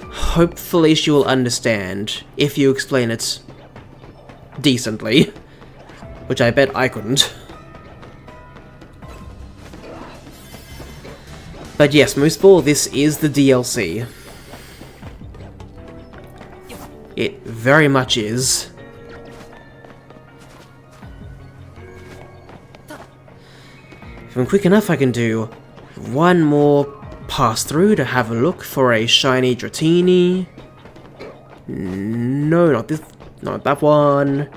hopefully she will understand if you explain it decently. Which I bet I couldn't. But yes, Moose Ball, this is the DLC. It very much is. If I'm quick enough, I can do one more pass through to have a look for a shiny Dratini. No, not this, not that one.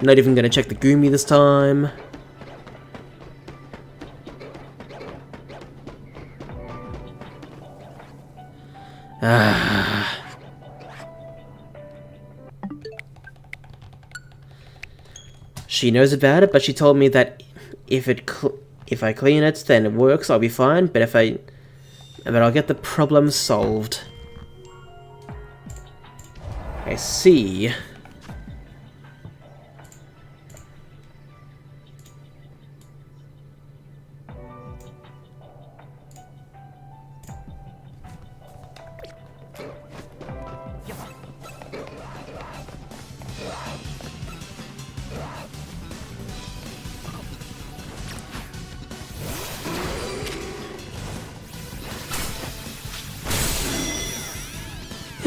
Not even gonna check the Goomy this time. She knows about it, but she told me that if I clean it, then it works. I'll be fine. But I'll get the problem solved. I see.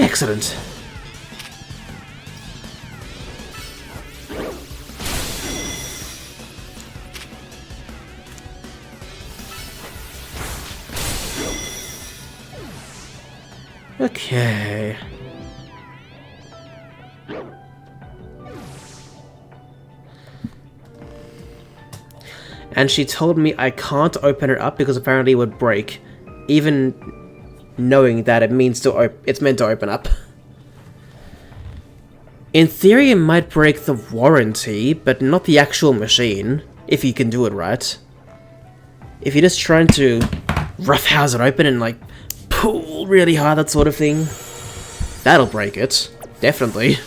Excellent. Okay. And she told me I can't open it up because apparently it would break, even knowing that it's meant to open up. In theory, it might break the warranty, but not the actual machine, if you can do it right. If you're just trying to roughhouse it open and, like, pull really hard, that sort of thing, that'll break it. Definitely.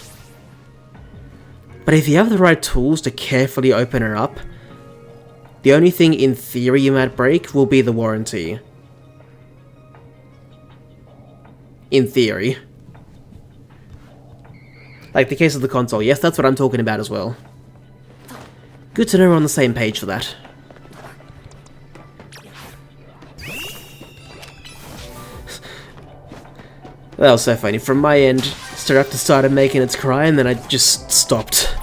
But if you have the right tools to carefully open it up, the only thing in theory you might break will be the warranty. In theory. Like the case of the console. Yes, that's what I'm talking about as well. Good to know we're on the same page for that. That was so funny. From my end, Staraptor started making its cry and then I just stopped.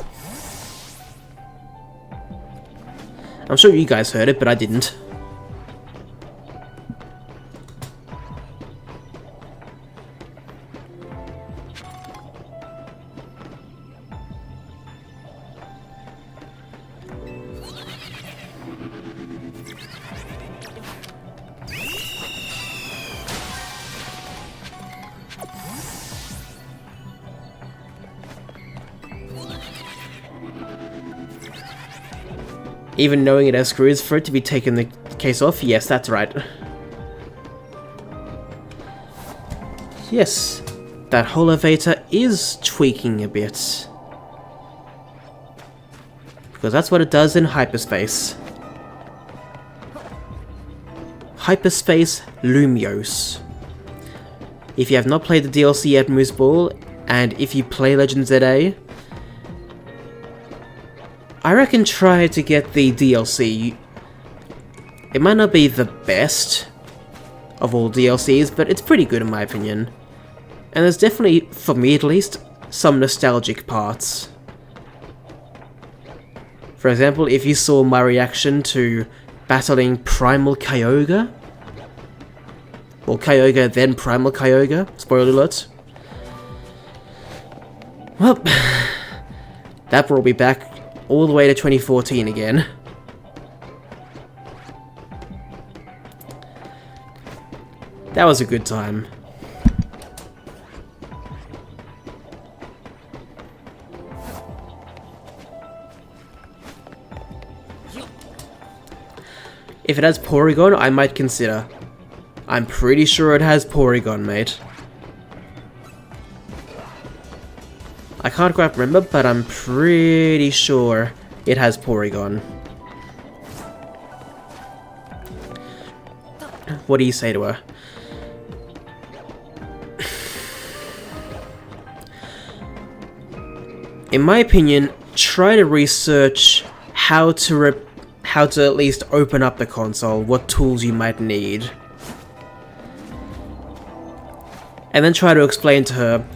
I'm sure you guys heard it, but I didn't. Even knowing it has screws for it to be taking the case off? Yes, that's right. Yes, that whole elevator is tweaking a bit. Because that's what it does in hyperspace. Hyperspace Lumiose. If you have not played the DLC yet, Moose Ball, and if you play Legend ZA, I reckon try to get the DLC. It might not be the best of all DLCs, but it's pretty good in my opinion. And there's definitely, for me at least, some nostalgic parts. For example, if you saw my reaction to battling Primal Kyogre, or Kyogre then Primal Kyogre, spoiler alert. Well, that brought me back all the way to 2014 again. That was a good time. If it has Porygon, I might consider. I'm pretty sure it has Porygon, mate. I can't quite remember, but I'm pretty sure it has Porygon. What do you say to her? in my opinion, try to research how to at least open up the console, what tools you might need. And then try to explain to her,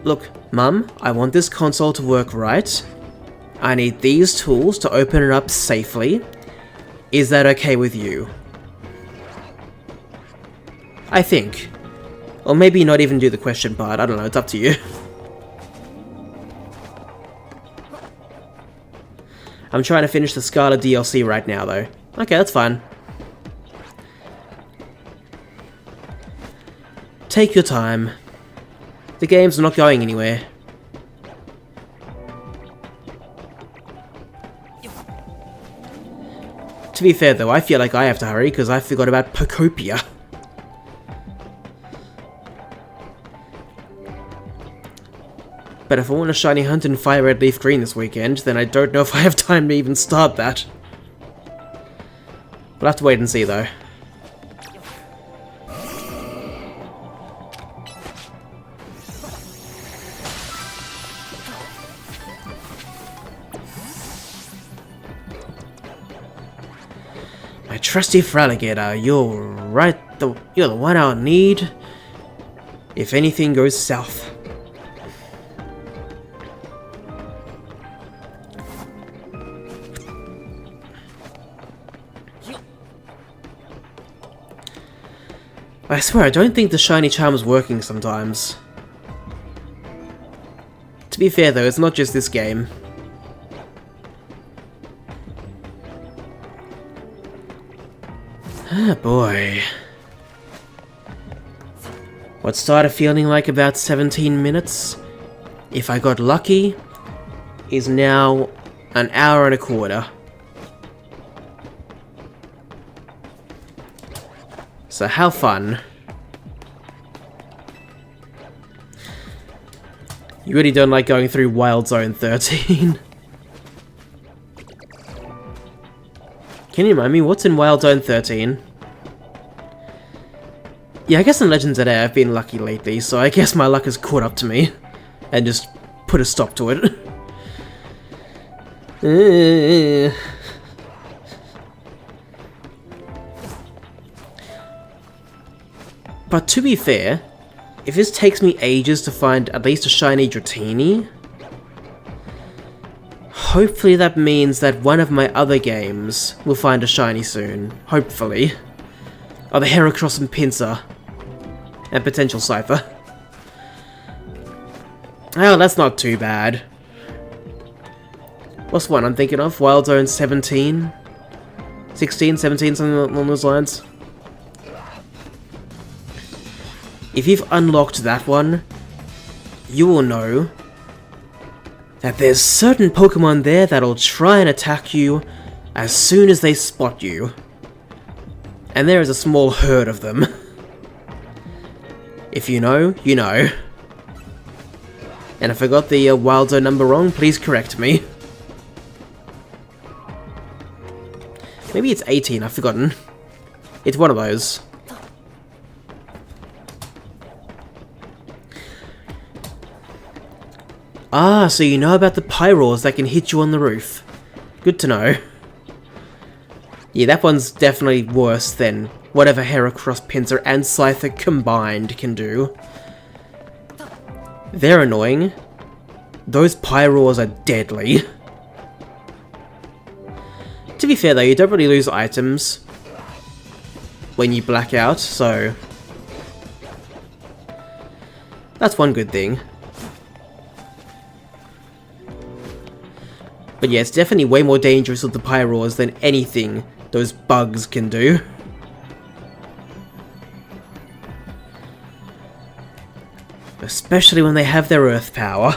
look, Mum, I want this console to work right. I need these tools to open it up safely. Is that okay with you? I think. Or maybe not even do the question part, I don't know, it's up to you. I'm trying to finish the Scarlet DLC right now though. Okay, that's fine. Take your time. The game's not going anywhere. To be fair though, I feel like I have to hurry because I forgot about Pocopia. But if I want a shiny hunt in Fire Red Leaf Green this weekend, then I don't know if I have time to even start that. We'll have to wait and see though. My trusty Fraligator, you're right. You're the one I'll need if anything goes south. I swear, I don't think the shiny charm is working sometimes. To be fair though, it's not just this game. Ah boy. What started feeling like about 17 minutes, if I got lucky, is now an hour and a quarter. So how fun. You really don't like going through Wild Zone 13. Can you remind me, what's in Wild Zone 13? Yeah, I guess in Legends of Air I've been lucky lately, so I guess my luck has caught up to me. And just put a stop to it. But to be fair, if this takes me ages to find at least a shiny Dratini, hopefully that means that one of my other games will find a shiny soon. Hopefully. Or the Heracross and Pinsir. And potential Cypher. Oh, that's not too bad. What's one I'm thinking of? Wild Zone 17? 16, 17, something along those lines. If you've unlocked that one, you will know that there's certain Pokemon there that'll try and attack you as soon as they spot you. And there is a small herd of them. If you know, you know. And if I got the Wild Zone number wrong, please correct me. Maybe it's 18, I've forgotten. It's one of those. Ah, so you know about the Pyroars that can hit you on the roof. Good to know. Yeah, that one's definitely worse than whatever Heracross, Pinsir, and Scyther combined can do. They're annoying. Those Pyroars are deadly. To be fair though, you don't really lose items when you black out, so that's one good thing. But yeah, it's definitely way more dangerous with the Pyroars than anything those bugs can do. Especially when they have their earth power.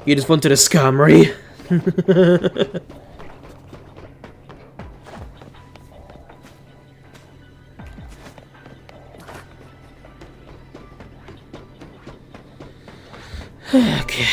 You just wanted a Skarmory. Okay.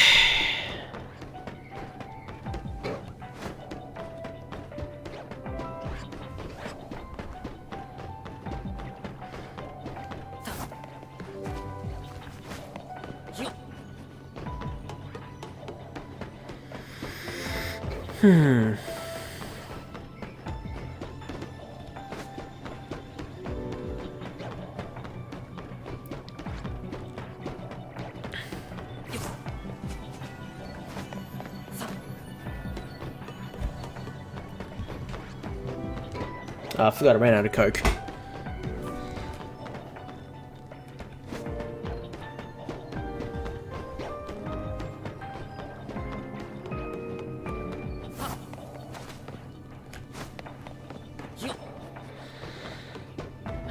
I forgot I ran out of Coke.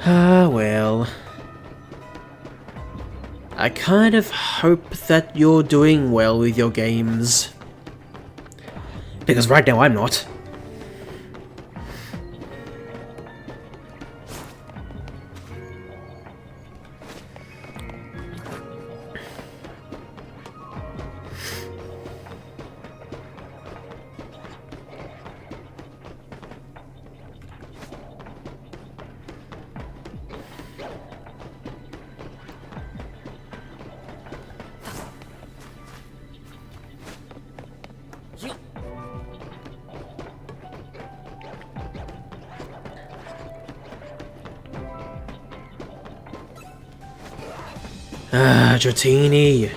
Ah, well. I kind of hope that you're doing well with your games. Because right now I'm not. Ah, Dratini.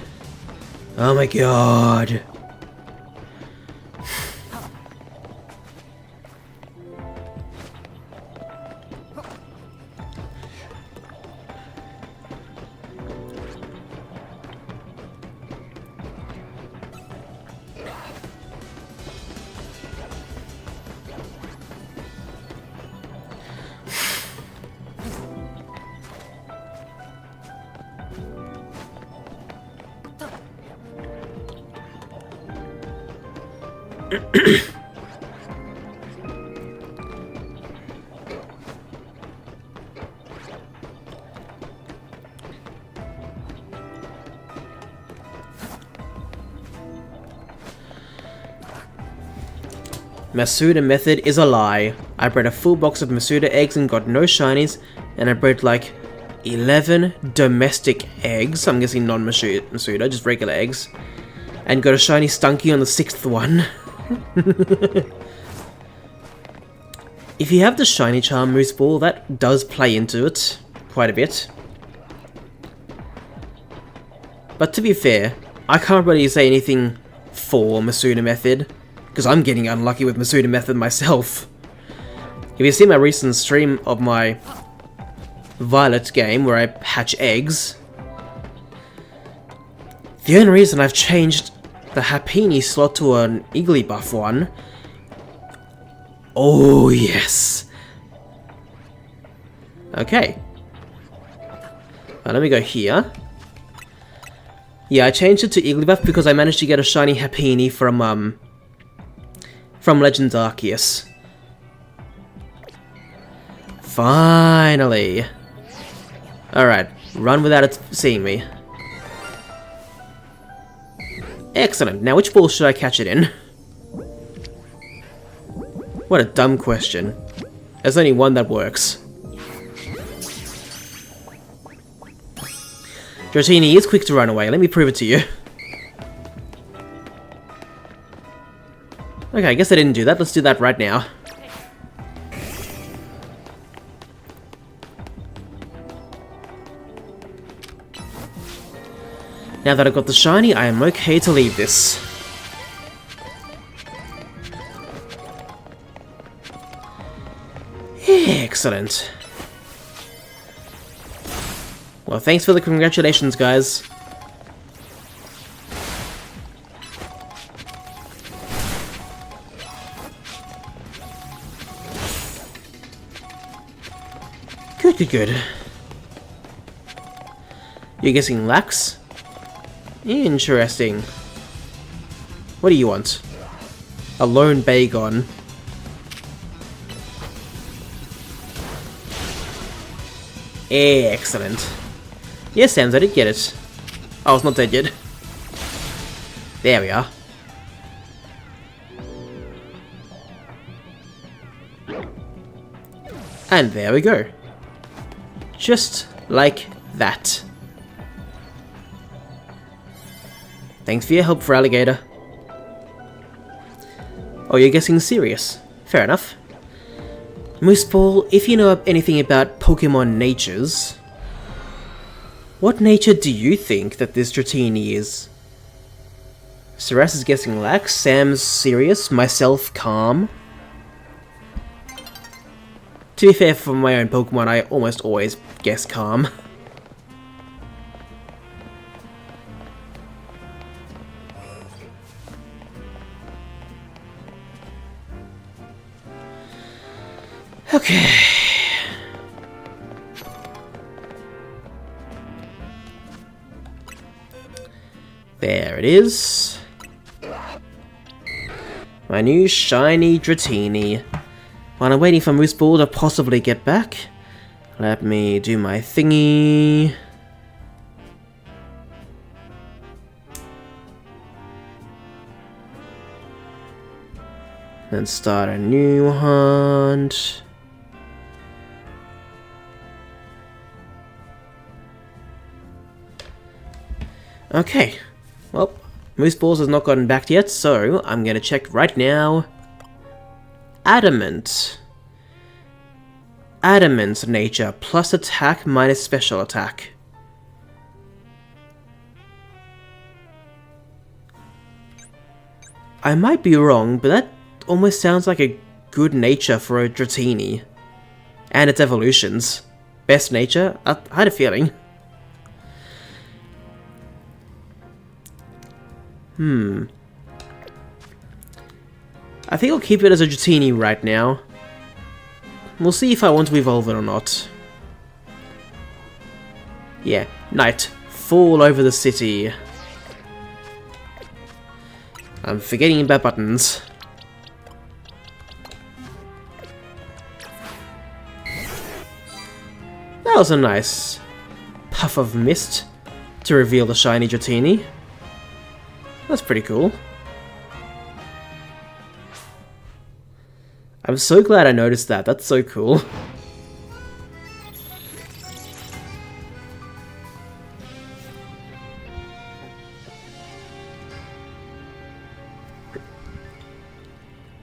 Oh my god. Masuda method is a lie. I bred a full box of Masuda eggs and got no shinies, and I bred like 11 domestic eggs, I'm guessing non-Masuda, just regular eggs, and got a shiny Stunky on the 6th one. If you have the shiny Charm-Moose Ball, that does play into it quite a bit. But to be fair, I can't really say anything for Masuda method, because I'm getting unlucky with Masuda method myself. If you see my recent stream of my Violet game where I hatch eggs, the only reason I've changed the Happiny slot to an Igglybuff one. Oh yes. Okay. Let me go here. Yeah, I changed it to Igglybuff because I managed to get a shiny Happiny from Legend Arceus. Finally. Alright, run without it seeing me. Excellent. Now which ball should I catch it in? What a dumb question. There's only one that works. Dratini is quick to run away. Let me prove it to you. Okay, I guess I didn't do that. Let's do that right now. Now that I've got the shiny, I am okay to leave this. Excellent. Well, thanks for the congratulations, guys. Good. You're guessing Lax? Interesting. What do you want? A lone Bagon. Excellent. Yes, Sans, I did get it. Oh, it's not dead yet. There we are. And there we go. Just like that. Thanks for your help, for Alligator. Oh, you're guessing serious. Fair enough. Mooseball, if you know anything about Pokemon natures, what nature do you think that this Dratini is? Saras is guessing lax, Sam's serious, myself calm. To be fair, for my own Pokemon, I almost always guess calm. Okay. There it is. My new shiny Dratini. While I'm waiting for Mooseball to possibly get back, let me do my thingy. Then start a new hunt. Okay, well, Mooseballs has not gotten back yet, so I'm gonna check right now. Adamant. Adamant nature, plus attack minus special attack. I might be wrong, but that almost sounds like a good nature for a Dratini. And its evolutions. Best nature? I had a feeling. I think I'll keep it as a Dratini right now. We'll see if I want to evolve it or not. Yeah, night. Fall over the city. I'm forgetting about buttons. That was a nice puff of mist to reveal the shiny Dratini. That's pretty cool. I'm so glad I noticed that. That's so cool.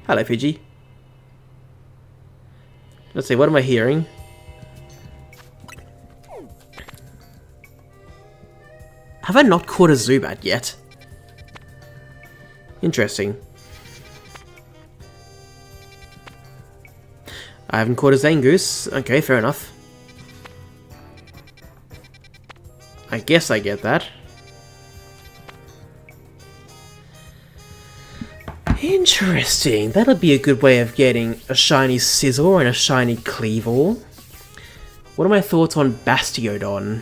Hello, Pidgey. Let's see, what am I hearing? Have I not caught a Zubat yet? Interesting. I haven't caught a Zangoose. Okay, fair enough. I guess I get that. Interesting. That'll be a good way of getting a shiny Scizor and a shiny Kleavor. What are my thoughts on Bastiodon?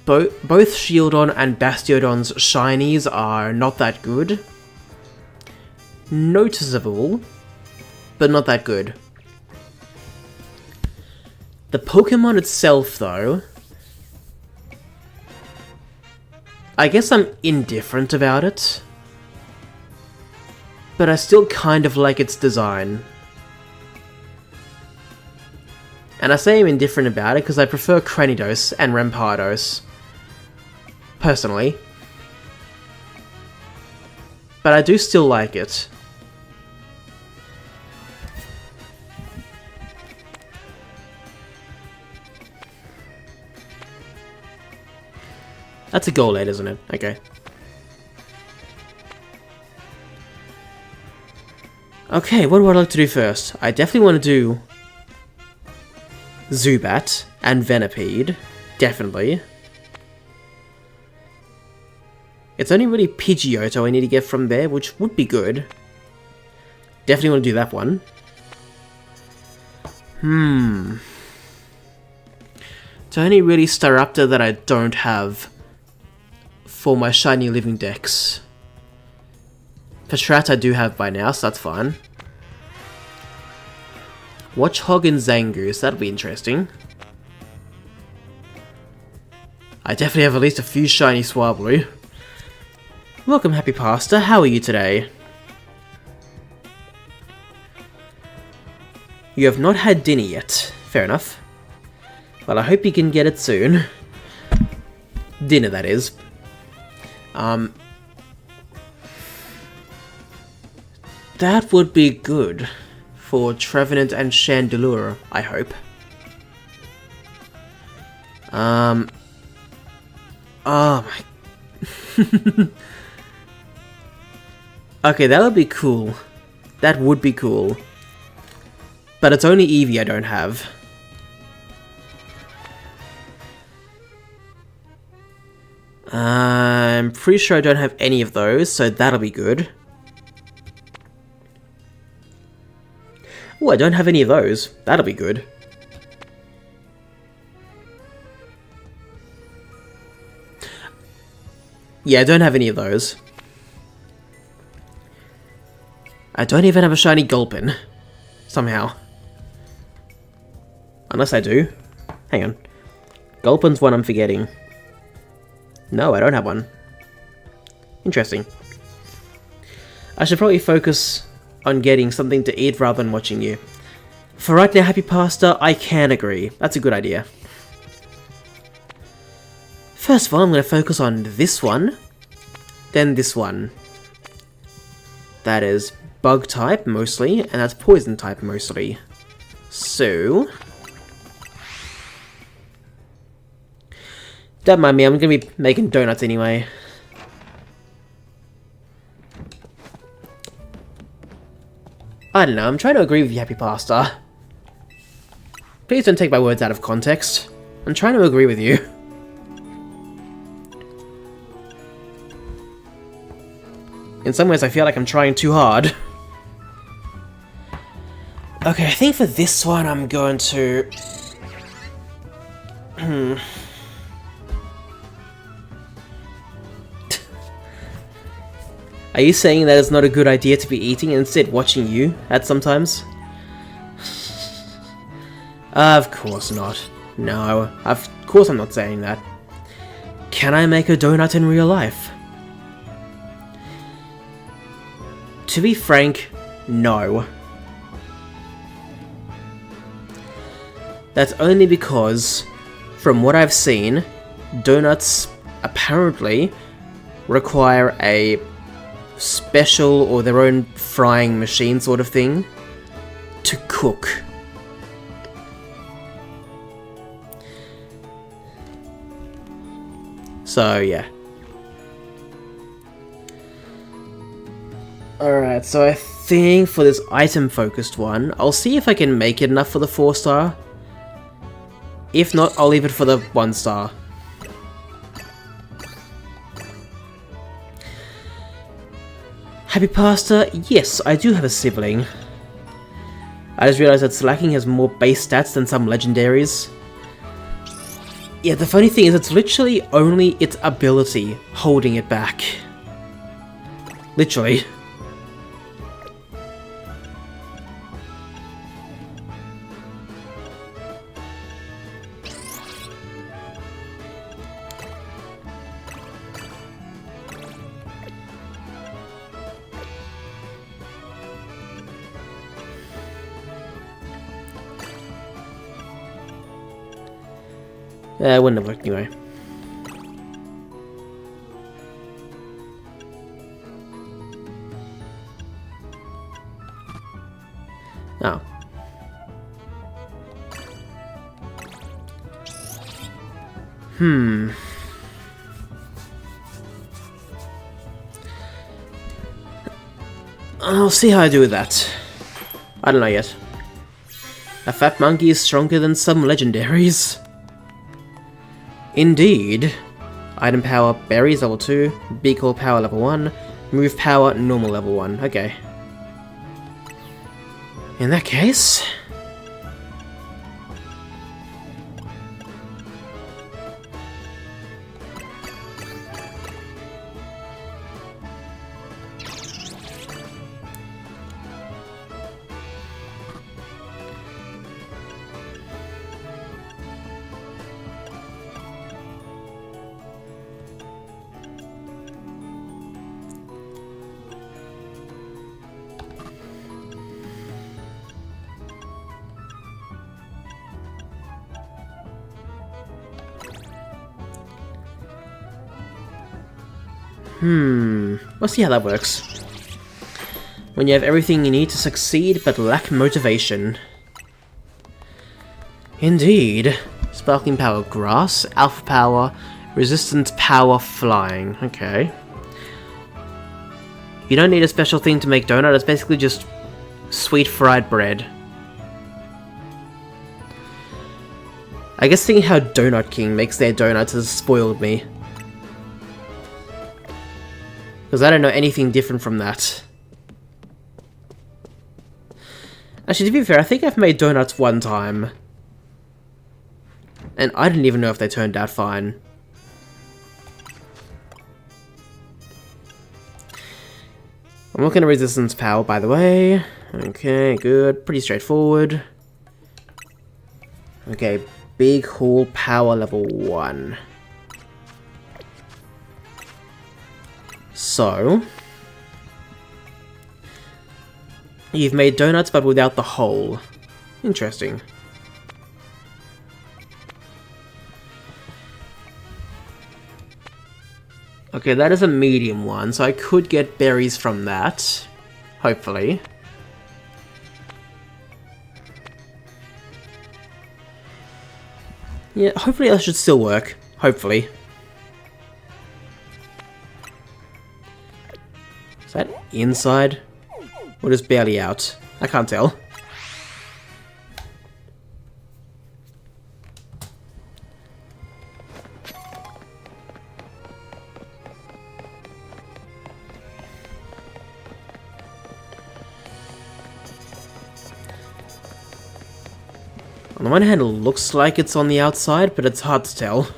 Both Shieldon and Bastiodon's shinies are not that good. Noticeable, but not that good. The Pokemon itself, though, I guess I'm indifferent about it, but I still kind of like its design. And I say I'm indifferent about it because I prefer Cranidos and Rampardos, personally. But I do still like it. That's a Golett, isn't it? Okay. Okay, what would I like to do first? I definitely want to do Zubat and Venipede. Definitely. It's only really Pidgeotto I need to get from there, which would be good. Definitely want to do that one. It's only really Staraptor that I don't have for my shiny living dex. Patrat I do have by now, so that's fine. Watchog and Zangoose, that'll be interesting. I definitely have at least a few shiny Swablu. Welcome, Happy Pasta, how are you today? You have not had dinner yet. Fair enough. Well, I hope you can get it soon. Dinner, that is. That would be good for Trevenant and Chandelure, I hope. Oh my... Okay, that would be cool. That would be cool. But it's only Eevee I don't have. I'm pretty sure I don't have any of those, so that'll be good. Oh, I don't have any of those. That'll be good. Yeah, I don't have any of those. I don't even have a shiny Gulpin. Somehow. Unless I do. Hang on. Gulpin's one I'm forgetting. No, I don't have one. Interesting. I should probably focus on getting something to eat rather than watching you. For right now, Happy Pasta, I can agree. That's a good idea. First of all, I'm going to focus on this one. Then this one. That is bug type, mostly. And that's poison type, mostly. So... don't mind me, I'm going to be making donuts anyway. I don't know, I'm trying to agree with you, Happy Pasta. Please don't take my words out of context. I'm trying to agree with you. In some ways, I feel like I'm trying too hard. Okay, I think for this one, I'm going to... Are you saying that it's not a good idea to be eating and instead watching you at sometimes? Of course not. No, of course I'm not saying that. Can I make a donut in real life? To be frank, no. That's only because, from what I've seen, donuts apparently require a special or their own frying machine sort of thing to cook. So yeah. Alright, so I think for this item focused one, I'll see if I can make it enough for the 4-star. If not, I'll leave it for the 1-star. Happy Pasta, yes, I do have a sibling. I just realized that Slacking has more base stats than some legendaries. Yeah, the funny thing is it's literally only its ability holding it back. Literally. It wouldn't have worked anyway. Oh. I'll see how I do with that. I don't know yet. A fat monkey is stronger than some legendaries. Indeed. Item power, berries level 2, beak core power level 1, move power, normal level 1. Okay. In that case... Let's see how that works. When you have everything you need to succeed but lack motivation. Indeed. Sparkling power grass, alpha power, resistance power flying. Okay. You don't need a special thing to make donut, it's basically just sweet fried bread. I guess seeing how Donut King makes their donuts has spoiled me. Because I don't know anything different from that. Actually, to be fair, I think I've made donuts one time. And I didn't even know if they turned out fine. I'm looking at resistance power, by the way. Okay, good. Pretty straightforward. Okay, big haul power level 1. So... you've made donuts but without the hole. Interesting. Okay, that is a medium one, so I could get berries from that. Hopefully. Yeah, hopefully that should still work. Hopefully. Is that inside? Or just barely out? I can't tell. On the one hand, it looks like it's on the outside, but it's hard to tell.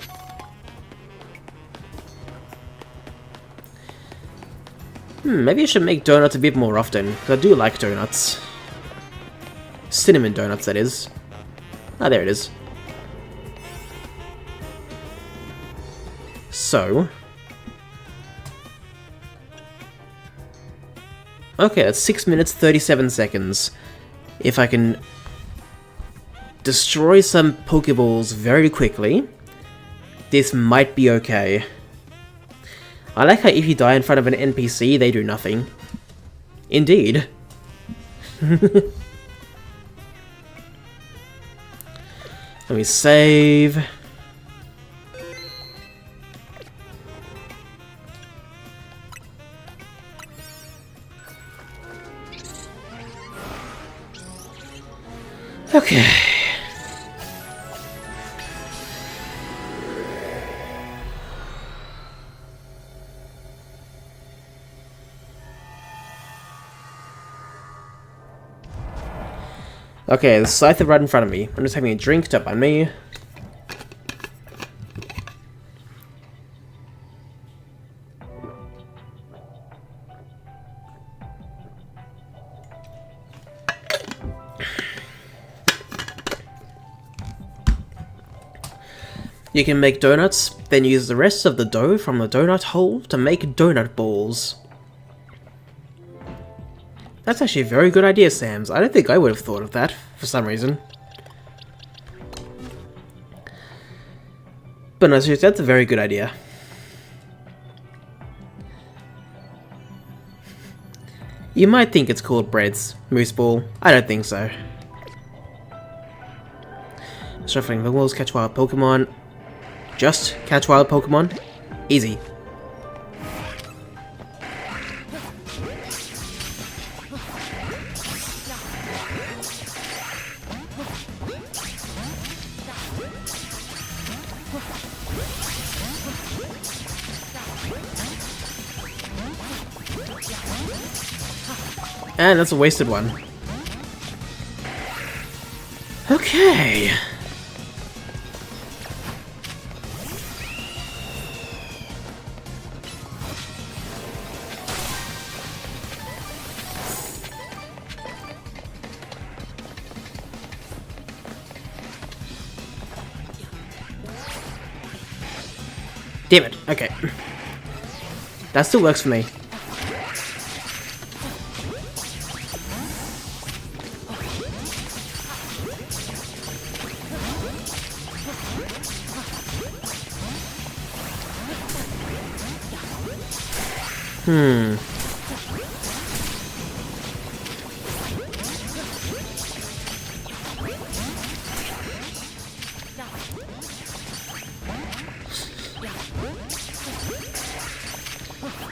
Maybe I should make donuts a bit more often, because I do like donuts. Cinnamon donuts, that is. Ah, there it is. So... okay, that's 6 minutes 37 seconds. If I can destroy some Pokeballs very quickly, this might be okay. I like how if you die in front of an NPC, they do nothing. Indeed. Let me save. Okay. Okay, the scythe right in front of me. I'm just having a drink, don't mind me. You can make donuts, then use the rest of the dough from the donut hole to make donut balls. That's actually a very good idea, Sams. I don't think I would have thought of that, for some reason. But no, seriously, that's a very good idea. You might think it's called Bread's Moose Ball. I don't think so. Shuffling the walls, catch wild Pokemon. Just catch wild Pokemon. Easy. And that's a wasted one. Okay. Damn it. Okay. That still works for me.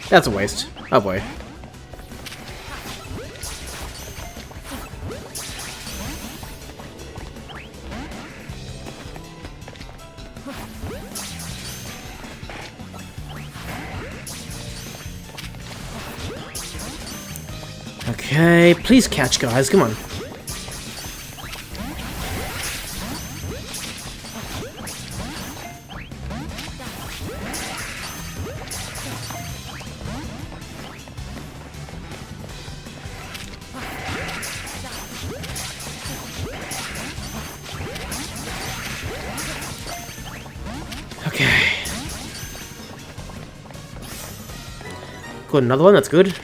That's a waste. Oh boy. Okay, please catch, guys. Come on. Okay. Got another one, that's good.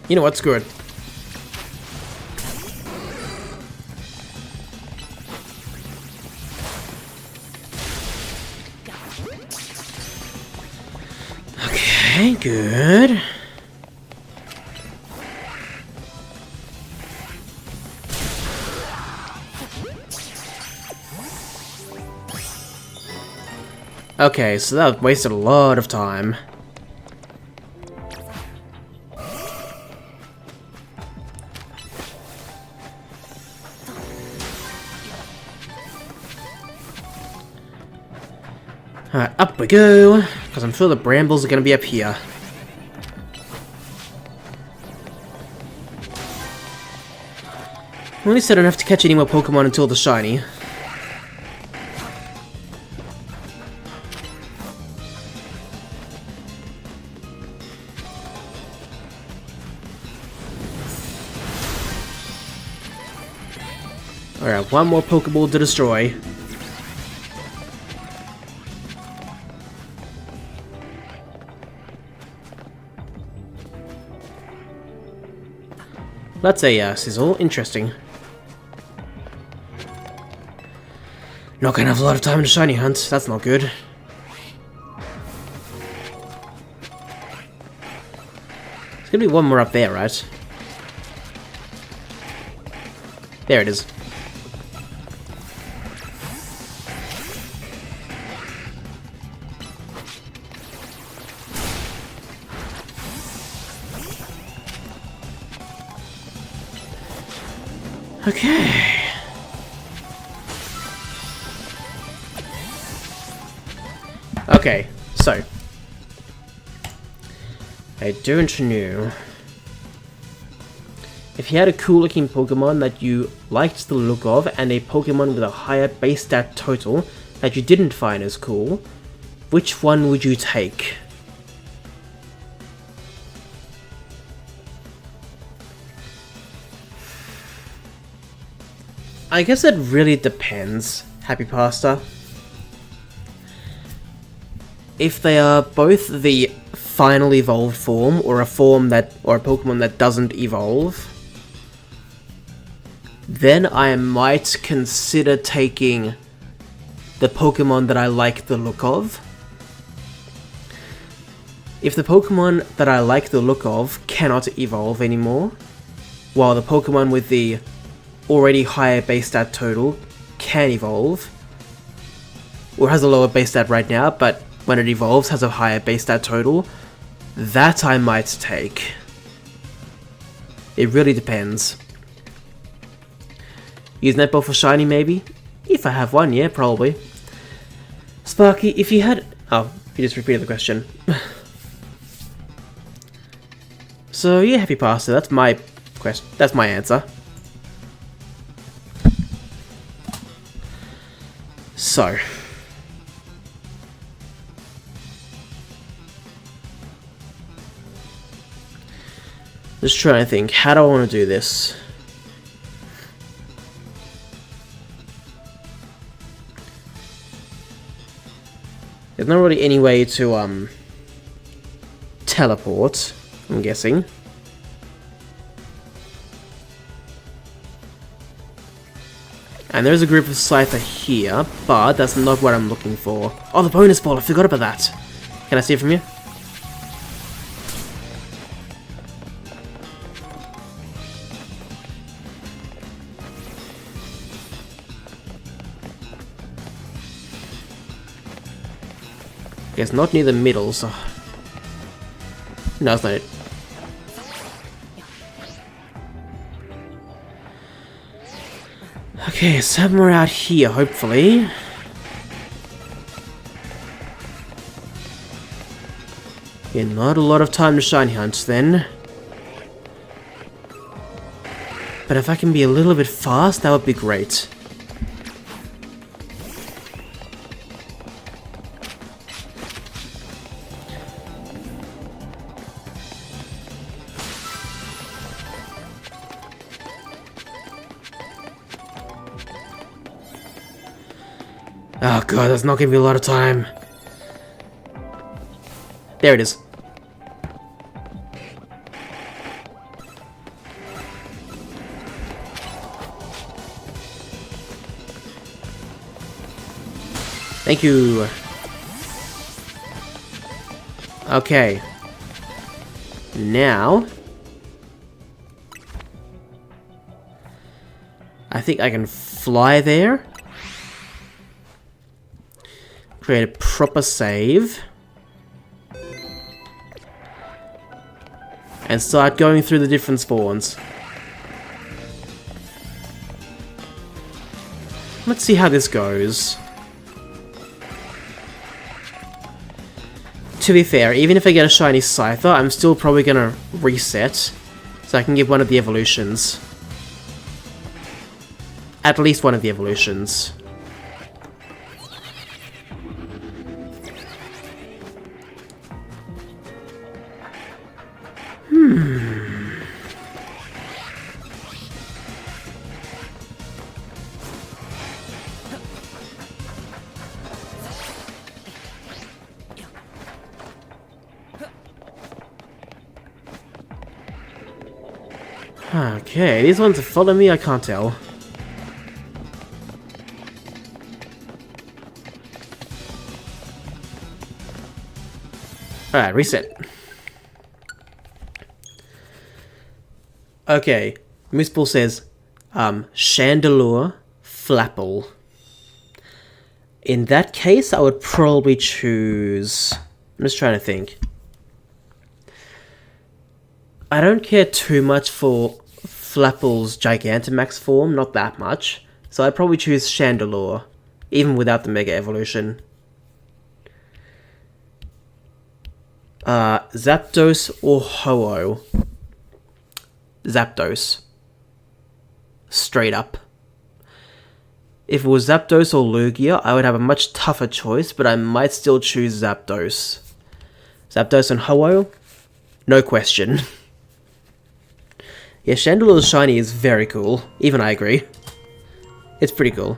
You know what, screw it. Okay, good. Okay, so that wasted a lot of time. Alright, up we go, because I'm sure the brambles are going to be up here. At least I don't have to catch any more Pokemon until the shiny. Alright, one more Pokeball to destroy. That's a Sizzle. Interesting. Not gonna have a lot of time to shiny hunt. That's not good. There's gonna be one more up there, right? There it is. Okay. Okay, so I don't know. If you had a cool looking Pokemon that you liked the look of and a Pokemon with a higher base stat total that you didn't find as cool, which one would you take? I guess it really depends, Happy Pasta. If they are both the final evolved form, or a Pokemon that doesn't evolve, then I might consider taking the Pokemon that I like the look of. If the Pokemon that I like the look of cannot evolve anymore, while the Pokemon with the already higher base stat total can evolve, or has a lower base stat right now, but when it evolves has a higher base stat total, that I might take. It really depends. Use Netball for shiny maybe? If I have one, yeah, probably. Sparky, if you had... Oh, you just repeated the question. So yeah, Happy Pasta, that's my question. That's my answer. So, just trying to think, how do I want to do this? There's not really any way to teleport, I'm guessing. And there's a group of Scyther here, but that's not what I'm looking for. Oh, the bonus ball, I forgot about that. Can I see it from here? It's not near the middle, so... No, it's not it. Okay, somewhere out here, hopefully. Yeah, not a lot of time to shiny hunt, then. But if I can be a little bit fast, that would be great. Oh god, that's not giving me a lot of time. There it is. Thank you. Okay. Now... I think I can fly there. Create a proper save. And start going through the different spawns. Let's see how this goes. To be fair, even if I get a shiny Scyther, I'm still probably gonna reset. So I can get one of the evolutions. At least one of the evolutions. Okay, these ones follow me, I can't tell. Alright, reset. Okay, Mooseball says, Chandelure, Flapple. In that case, I would probably choose... I'm just trying to think. I don't care too much for Flapple's Gigantamax form, not that much. So I'd probably choose Chandelure, even without the Mega Evolution. Zapdos or Ho-Oh? Zapdos. Straight up. If it was Zapdos or Lugia, I would have a much tougher choice, but I might still choose Zapdos. Zapdos and Ho-Oh? No question. Yeah, Chandelure's shiny is very cool. Even I agree. It's pretty cool.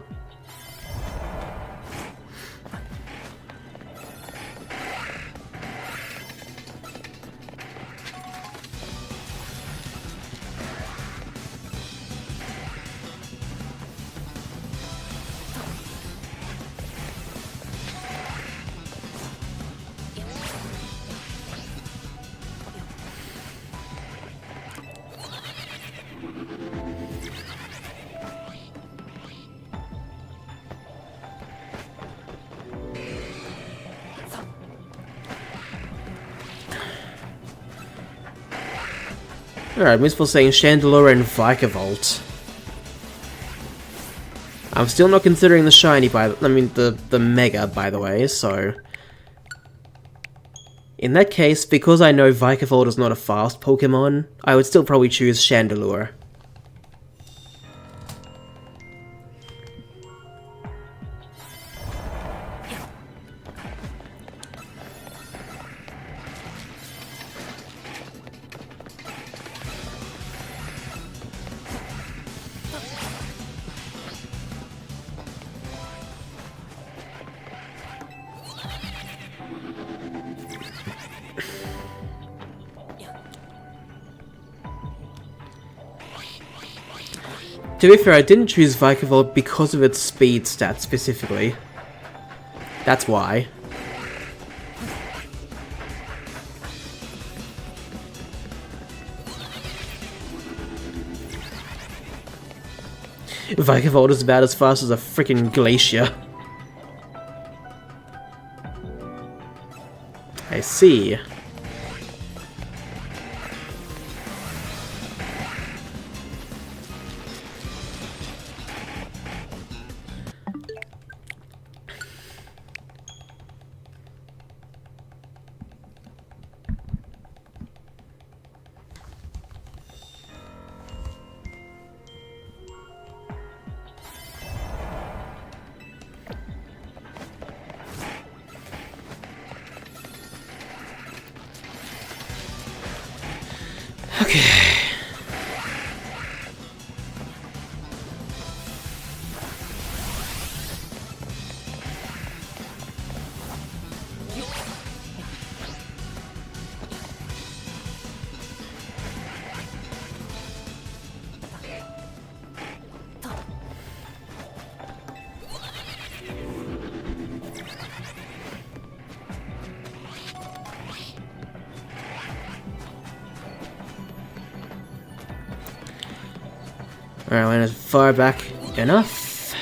Alright, Miss was saying Chandelure and Vikavolt. I'm still not considering the shiny the Mega, by the way, so... In that case, because I know Vikavolt is not a fast Pokemon, I would still probably choose Chandelure. To be fair, I didn't choose Vikavolt because of its speed stat specifically. That's why. Vikavolt is about as fast as a freaking glacier. I see. Okay. Alright, went as far back enough.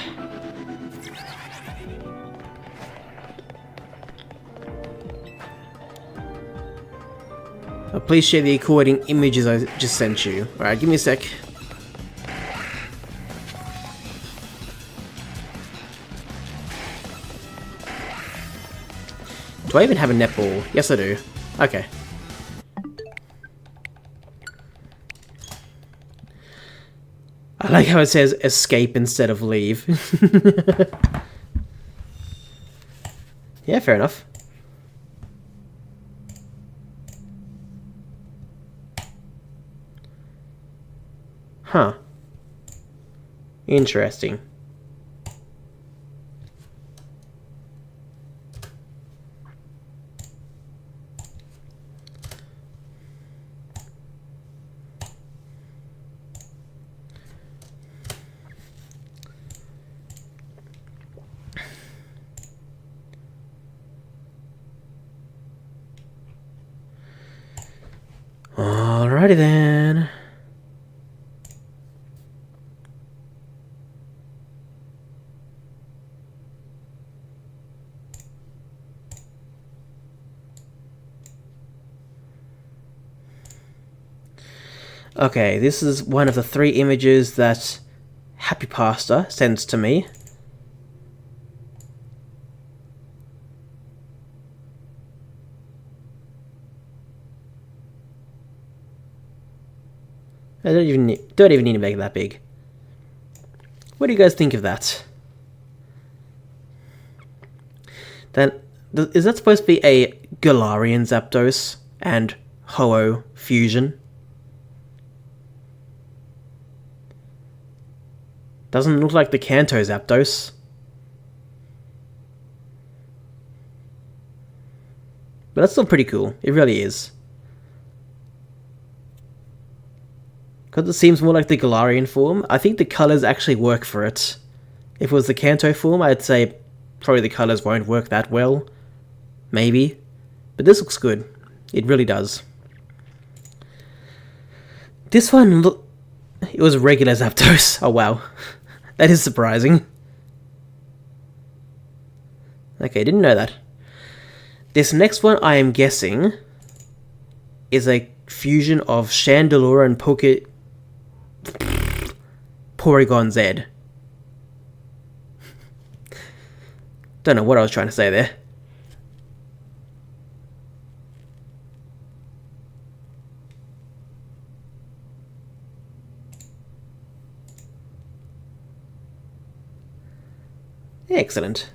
Please share the according images I just sent you. Alright, give me a sec. Do I even have a netball? Yes, I do. Okay. I like how it says escape instead of leave. Yeah, fair enough. Huh. Interesting. Alrighty then. Okay, this is one of the 3 images that Happy Pasta sends to me. I don't even need to make it that big. What do you guys think of that? Then, is that supposed to be a Galarian Zapdos and Ho-Oh fusion? Doesn't look like the Kanto Zapdos. But that's still pretty cool. It really is. Because it seems more like the Galarian form, I think the colours actually work for it. If it was the Kanto form, I'd say probably the colours won't work that well. Maybe. But this looks good. It really does. This one, look, it was regular Zapdos. Oh wow. That is surprising. Okay, didn't know that. This next one, I am guessing, is a fusion of Chandelure and Porygon Z. Don't know what I was trying to say there. Excellent.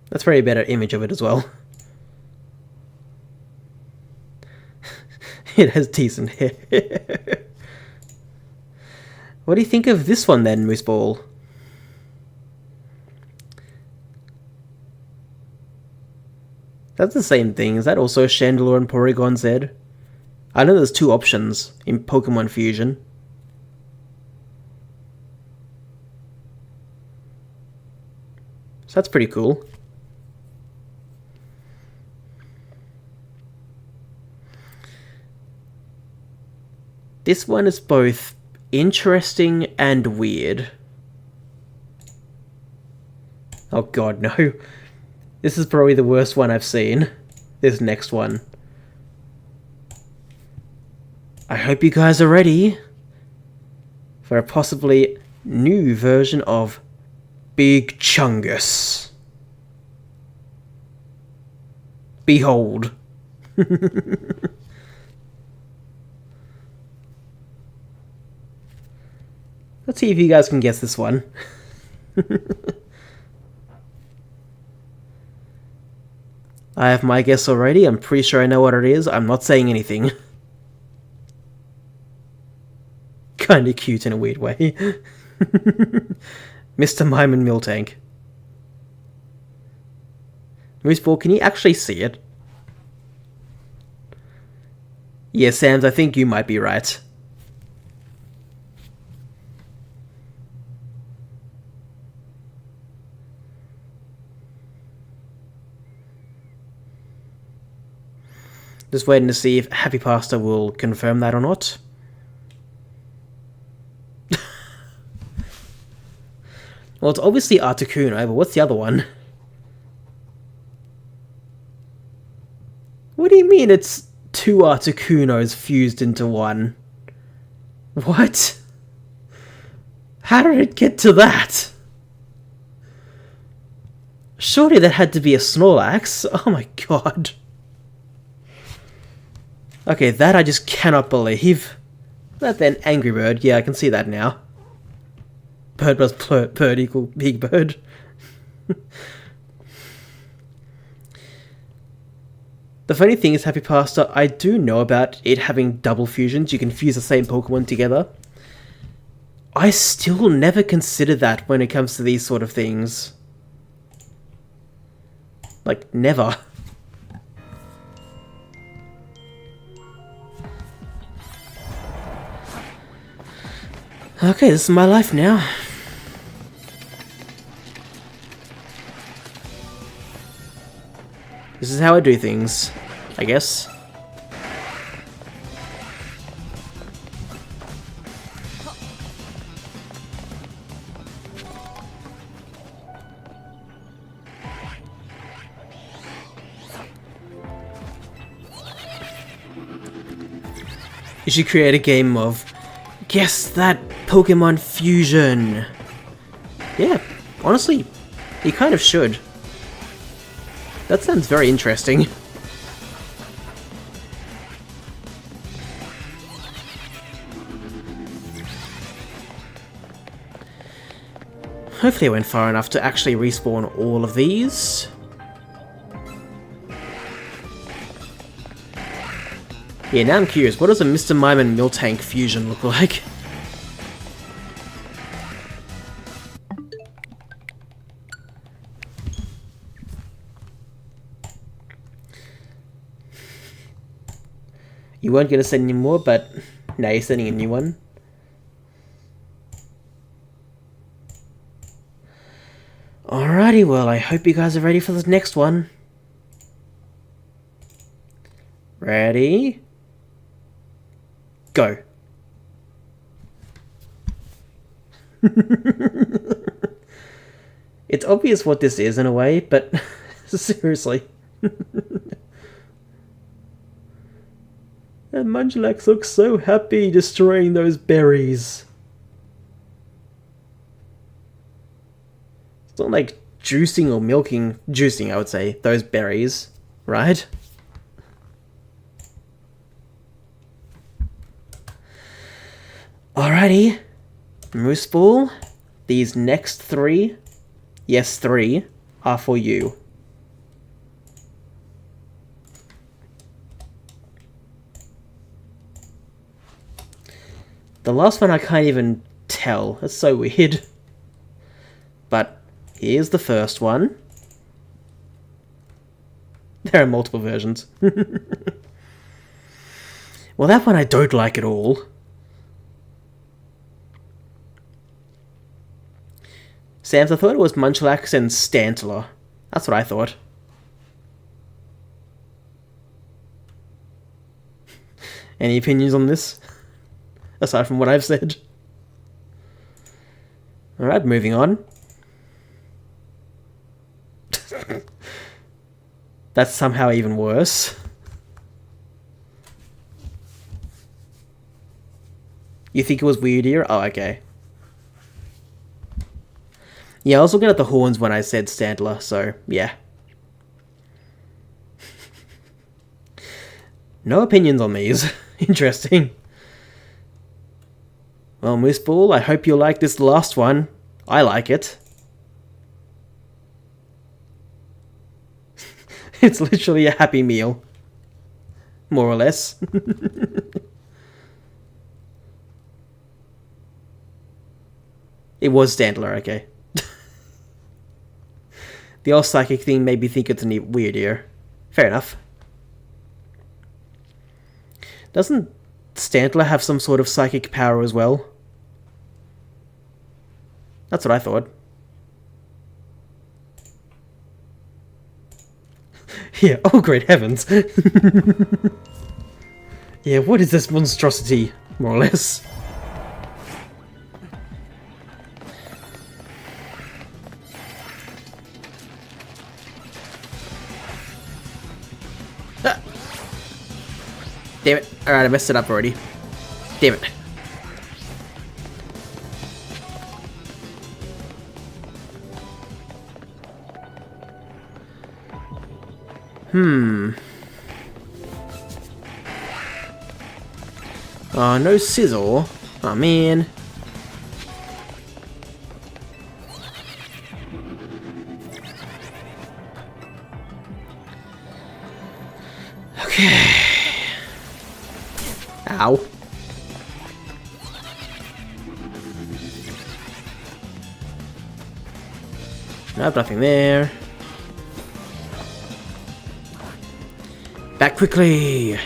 That's probably a better image of it as well. It has decent hair. What do you think of this one then, Mooseball? That's the same thing. Is that also Chandelure and Porygon Z? I know there's 2 options in Pokemon Fusion. That's pretty cool. This one is both interesting and weird. Oh god, no. This is probably the worst one I've seen. This next one. I hope you guys are ready for a possibly new version of Big Chungus. Behold. Let's see if you guys can guess this one. I have my guess already. I'm pretty sure I know what it is. I'm not saying anything. Kinda cute in a weird way. Mr. Mime and Miltank. Mooseball, can you actually see it? Yeah, Sams, I think you might be right. Just waiting to see if Happy Pasta will confirm that or not. Well, it's obviously Articuno, but what's the other one? What do you mean it's two Articunos fused into one? What? How did it get to that? Surely that had to be a Snorlax. Oh my god. Okay, that I just cannot believe. That then Angry Bird. Yeah, I can see that now. Bird plus bird equal big bird. The funny thing is, Happy Pasta, I do know about it having double fusions. You can fuse the same Pokemon together. I still never consider that when it comes to these sort of things. Like, never. Okay, this is my life now. This is how I do things, I guess. You should create a game of guess that Pokemon fusion. Yeah, honestly, you kind of should. That sounds very interesting. Hopefully I went far enough to actually respawn all of these. Yeah, now I'm curious, what does a Mr. Mime and Miltank fusion look like? You weren't going to send any more, but now you're sending a new one. Alrighty, well, I hope you guys are ready for this next one. Ready? Go. It's obvious what this is in a way, but seriously. And Munchlax looks so happy destroying those berries. It's not like juicing or milking, juicing I would say, those berries, right? Alrighty, Mooseball, these next three, yes 3, are for you. The last one I can't even tell. That's so weird. But here's the first one. There are multiple versions. Well, that one I don't like at all. Sam's, I thought it was Munchlax and Stantler. That's what I thought. Any opinions on this? Aside from what I've said. Alright, moving on. That's somehow even worse. You think it was weirdier? Oh, okay. Yeah, I was looking at the horns when I said Stantler, so yeah. No opinions on these. Interesting. Well, Mooseball, I hope you like this last one. I like it. It's literally a Happy Meal. More or less. It was Stantler, okay. The all psychic thing made me think it's a weird ear. Fair enough. Doesn't Stantler have some sort of psychic power as well? That's what I thought. Yeah, oh great heavens. Yeah, what is this monstrosity, more or less? Ah. Damn it. Alright, I messed it up already. Damn it. Oh, no Sizzle. Oh, man. Okay. Ow. Nope, nothing there. Back quickly!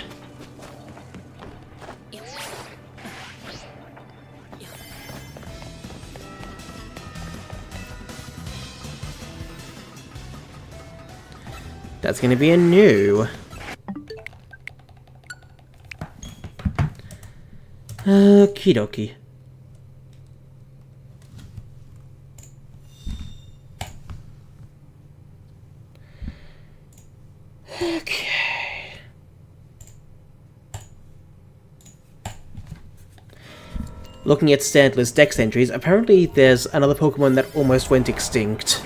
That's gonna be a new. Okie dokie. Okay. Looking at Stantler's Dex entries, apparently there's another Pokemon that almost went extinct.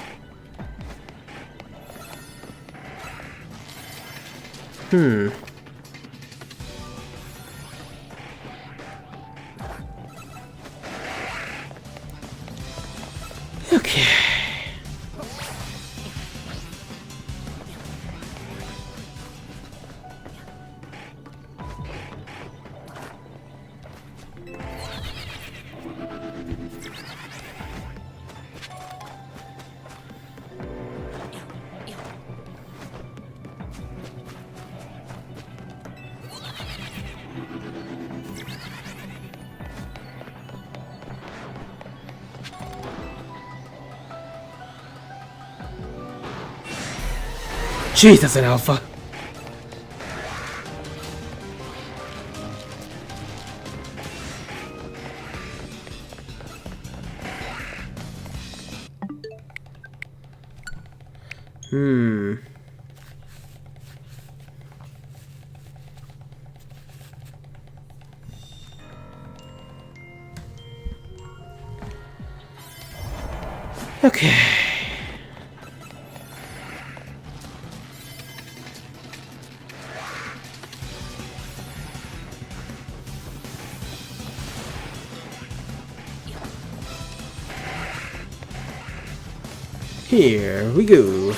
Okay. Jeez, that's an alpha. Okay. Here we go.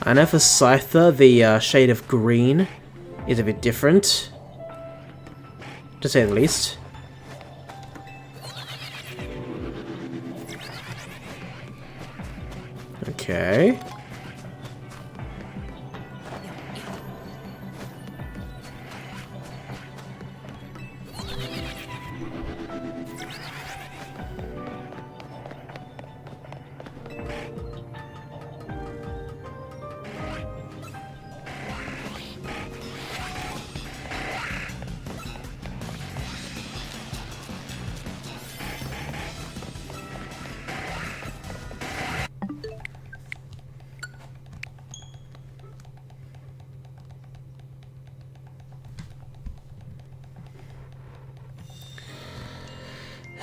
I know for Scyther, the shade of green is a bit different, to say the least. Okay.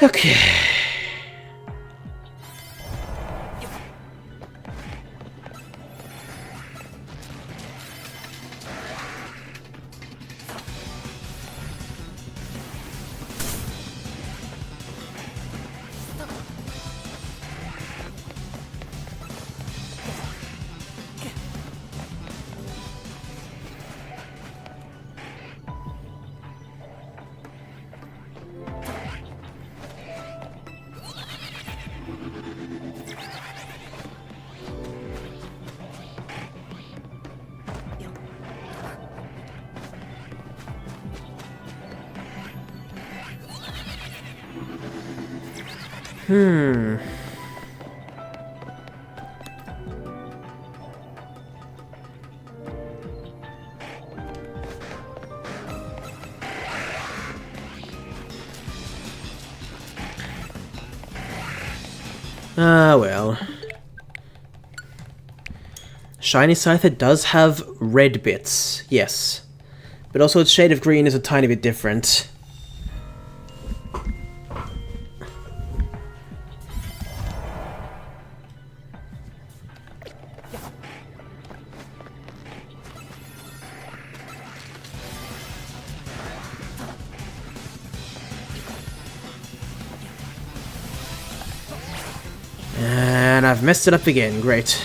Okay. Ah, well. Shiny Scyther does have red bits, yes. But also its shade of green is a tiny bit different. And I've messed it up again, great.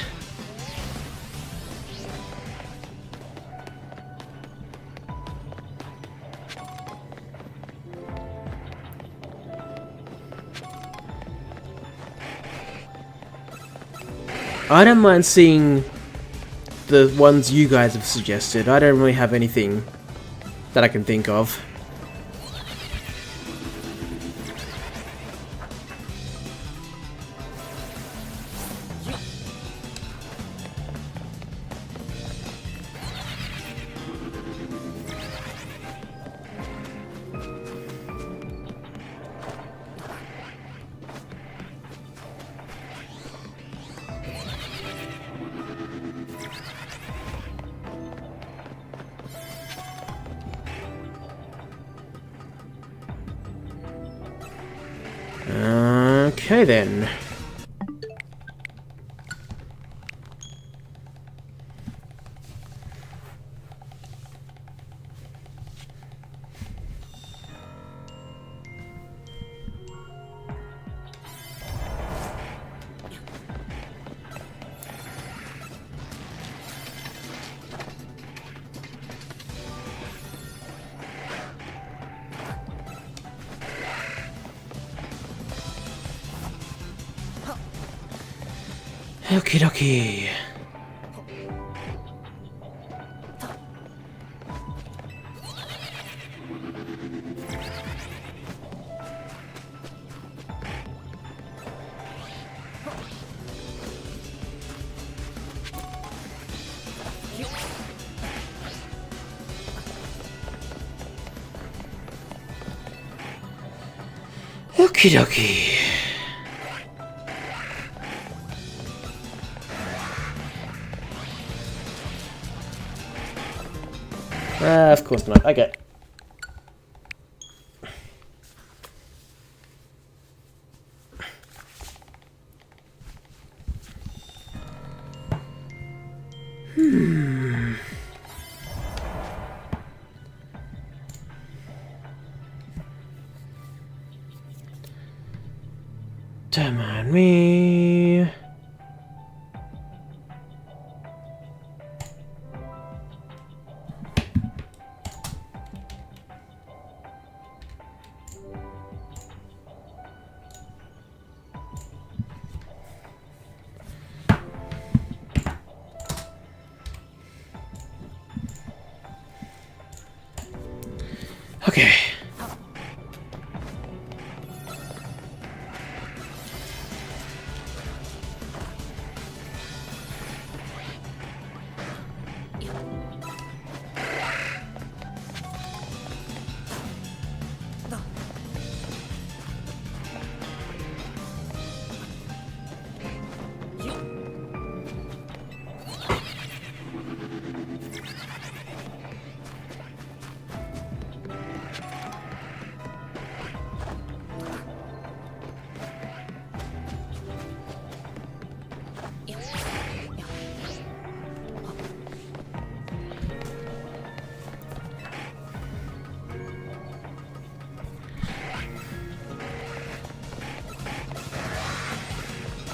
I don't mind seeing the ones you guys have suggested. I don't really have anything that I can think of. Okay then. Okie dokie. Okie dokie. Of course not. Okay. Don't mind me. Okay.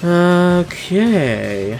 Okay.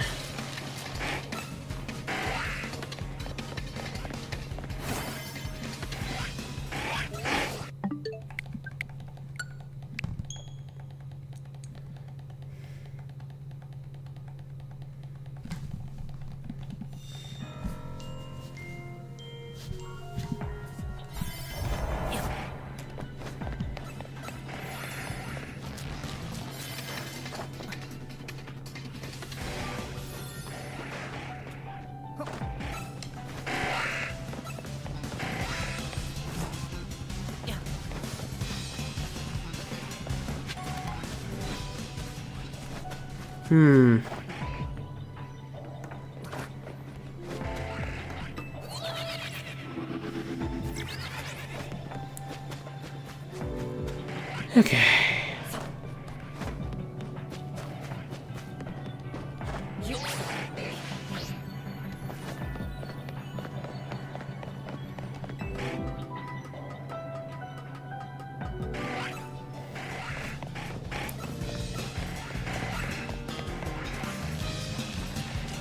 Okay.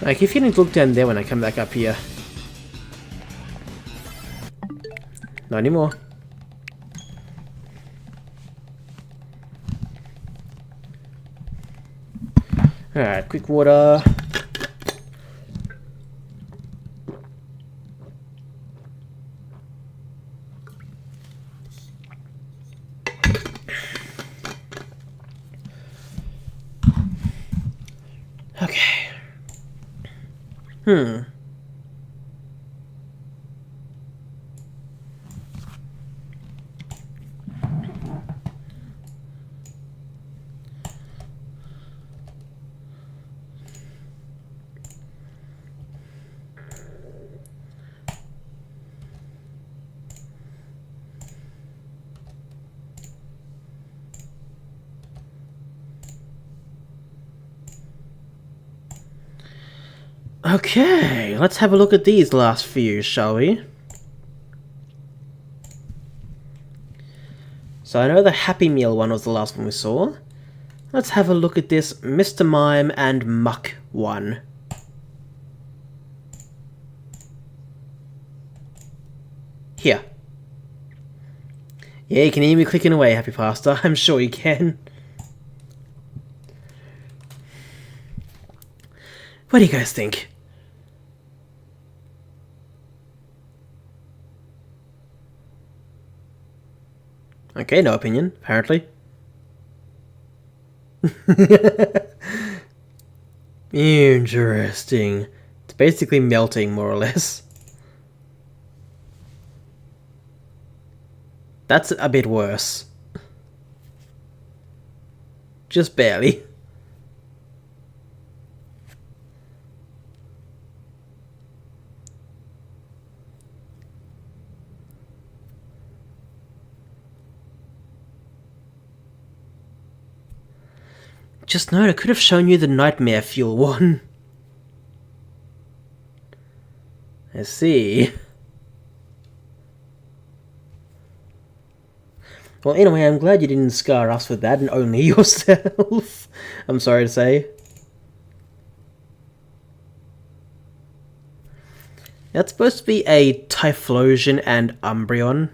I keep getting to look down there when I come back up here. Not anymore. Alright, quick water. Okay. Okay, let's have a look at these last few, shall we? So I know the Happy Meal one was the last one we saw. Let's have a look at this Mr. Mime and Muck one. Here. Yeah, you can hear me clicking away, Happy Pastor. I'm sure you can. What do you guys think? Okay, no opinion, apparently. Interesting. It's basically melting, more or less. That's a bit worse. Just barely. Just note, I could have shown you the Nightmare Fuel one. I see. Well, anyway, I'm glad you didn't scar us with that and only yourself. I'm sorry to say. That's supposed to be a Typhlosion and Umbreon.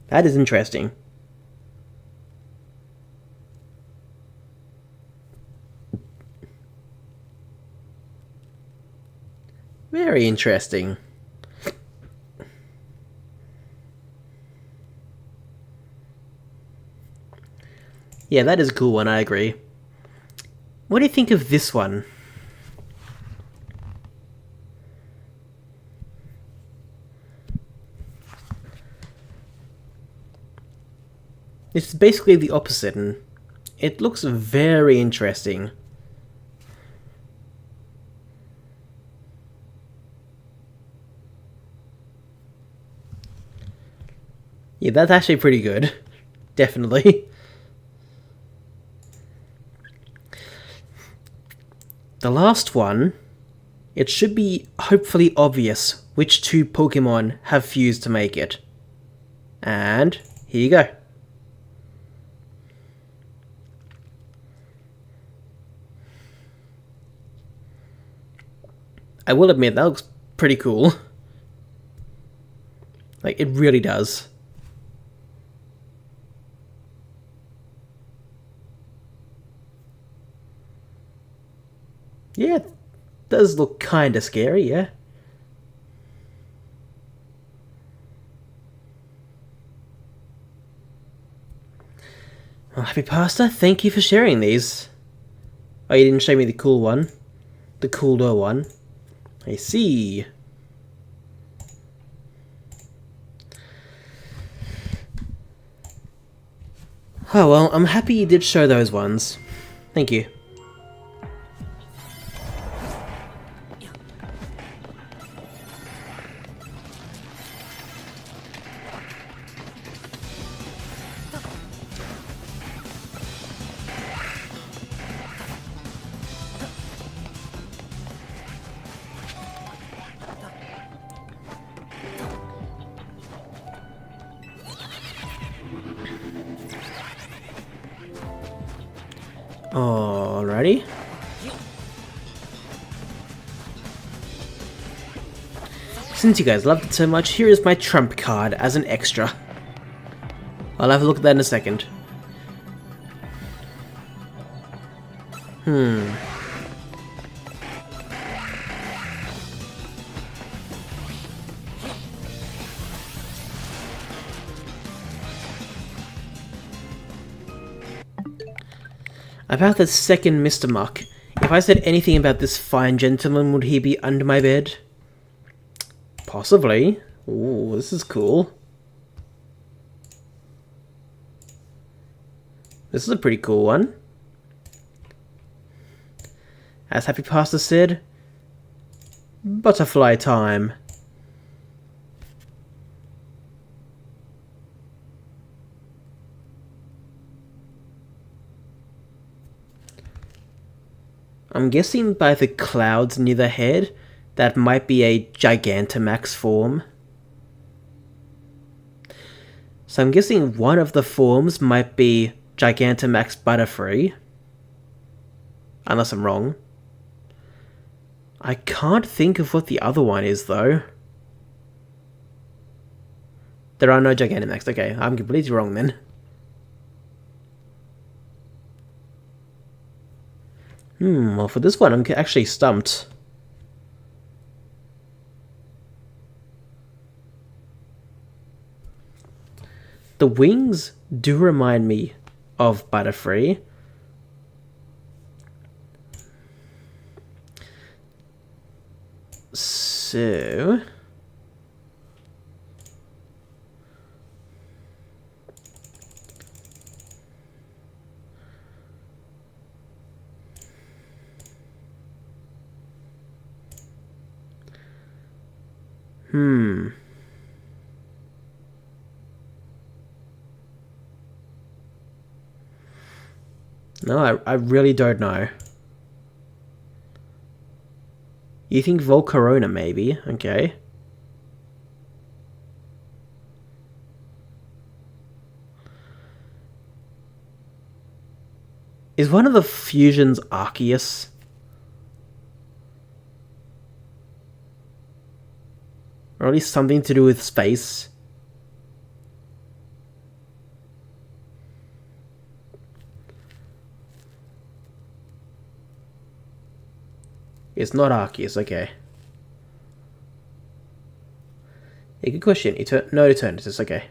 That is interesting. Very interesting. Yeah, that is a cool one, I agree. What do you think of this one? It's basically the opposite, and it looks very interesting. Yeah, that's actually pretty good. Definitely. The last one, it should be hopefully obvious which two Pokemon have fused to make it. And here you go. I will admit, that looks pretty cool. Like, it really does. Yeah, it does look kinda scary, yeah. Well, Happy Pasta, thank you for sharing these. Oh, you didn't show me the cool one. The cooler one. I see. Oh well, I'm happy you did show those ones. Thank you. Alrighty. Since you guys loved it so much, here is my trump card as an extra. I'll have a look at that in a second. About the second Mr. Muck. If I said anything about this fine gentleman, would he be under my bed? Possibly. Ooh, this is cool. This is a pretty cool one. As Happy Pasta said, butterfly time. I'm guessing by the clouds near the head, that might be a Gigantamax form. So I'm guessing one of the forms might be Gigantamax Butterfree. Unless I'm wrong. I can't think of what the other one is, though. There are no Gigantamax. Okay, I'm completely wrong then. Well for this one I'm actually stumped. The wings do remind me of Butterfree. So... No, I really don't know. You think Volcarona, maybe? Okay. Is one of the fusions Arceus? Or at least something to do with space? It's not Arceus, okay. Yeah, good question. No Eternatus, okay.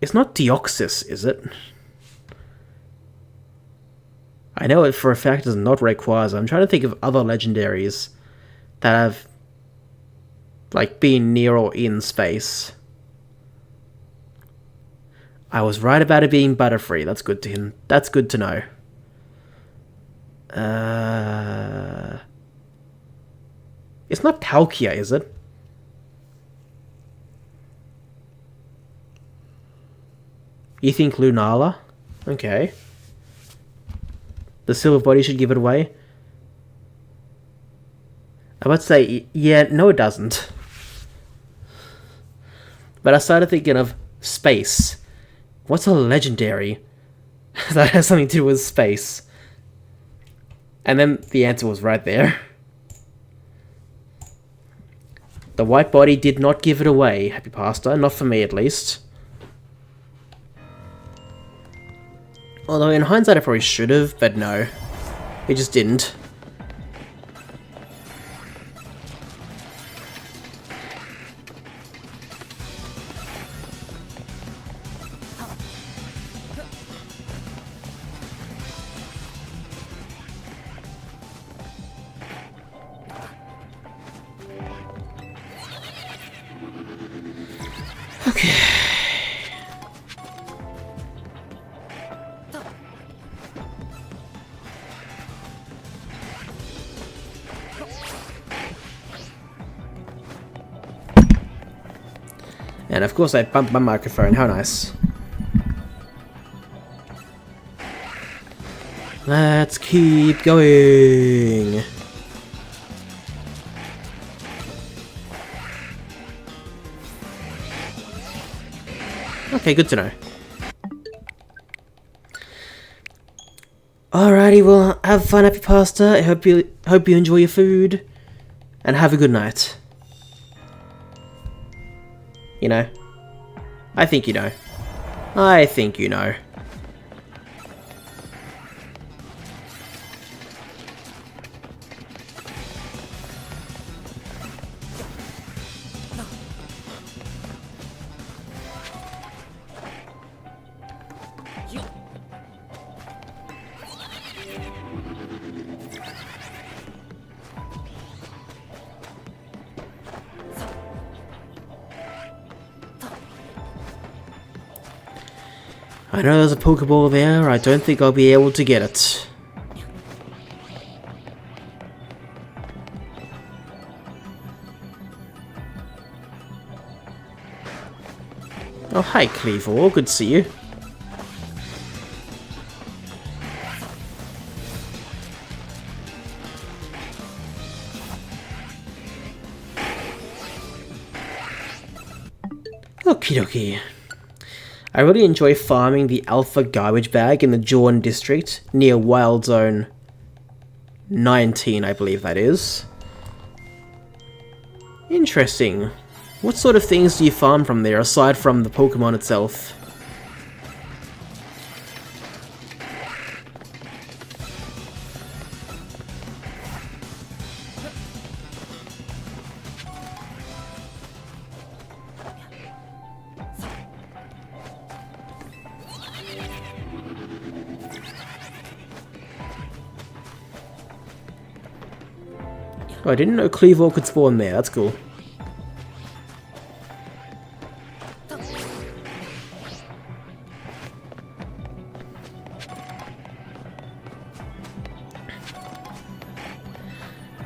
It's not Deoxys, is it? I know it for a fact is not Rayquaza. I'm trying to think of other legendaries that have, like, been near or in space. I was right about it being Butterfree. That's good to him. That's good to know. It's not Palkia, is it? You think Lunala? Okay. The silver body should give it away. I would say, yeah, no it doesn't. But I started thinking of space. What's a legendary that has something to do with space? And then the answer was right there. The white body did not give it away, Happy Pasta. Not for me, at least. Although, in hindsight, I probably should have, but no. It just didn't. Okay. And of course I bumped my microphone, how nice. Let's keep going. Okay, good to know. Alrighty, well, have fun, Happy Pasta. I hope you enjoy your food, and have a good night. You know, I think you know. I think you know. I know there's a Pokeball there, I don't think I'll be able to get it. Oh, hi Cleavor, good to see you. Okie dokie. I really enjoy farming the Alpha Garbage Bag in the Jawn District, near Wild Zone 19, I believe that is. Interesting. What sort of things do you farm from there, aside from the Pokemon itself? Oh, I didn't know Cleavor could spawn there, that's cool.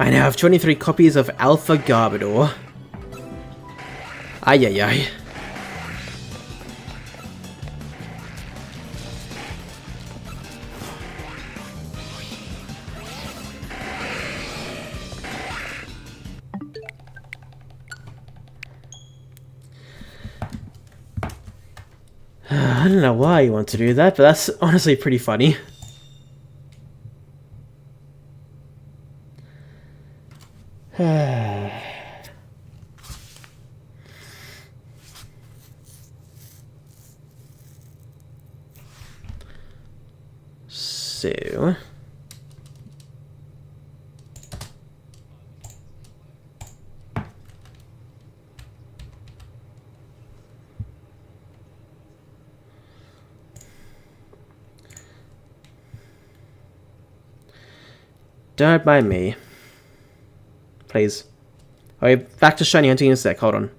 I now have 23 copies of Alpha Garbodor. Ay ay ay. I don't know why you want to do that, but that's honestly pretty funny. So... Don't mind me. Please. Okay, back to shiny hunting in a sec, hold on.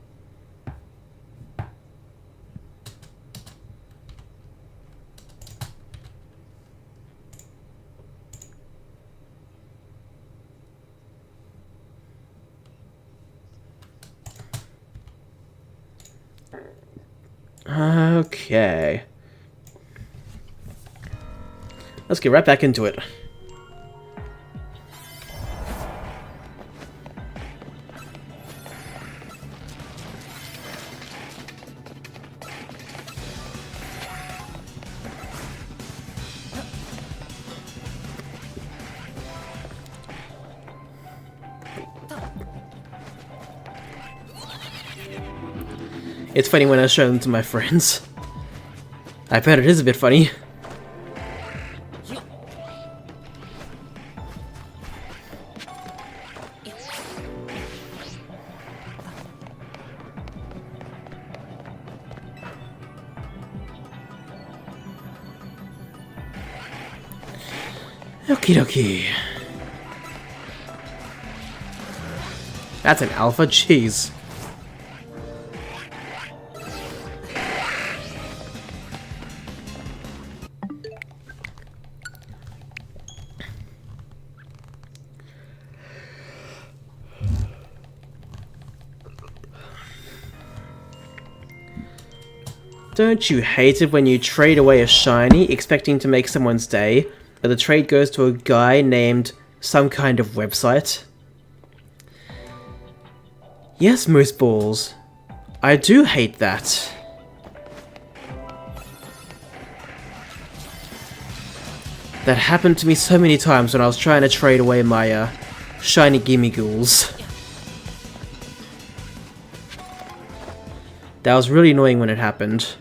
Okay. Let's get right back into it. It's funny when I show them to my friends. I bet it is a bit funny. Okie dokie. That's an alpha? Jeez. Don't you hate it when you trade away a shiny expecting to make someone's day, but the trade goes to a guy named some kind of website? Yes, Moose Balls. I do hate that. That happened to me so many times when I was trying to trade away my shiny gimme ghouls. That was really annoying when it happened.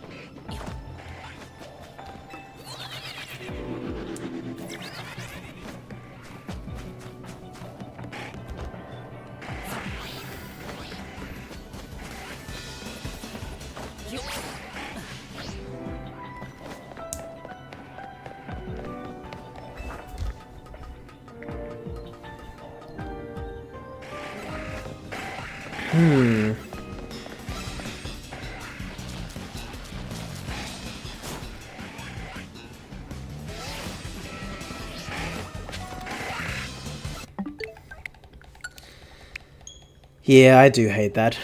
Yeah, I do hate that.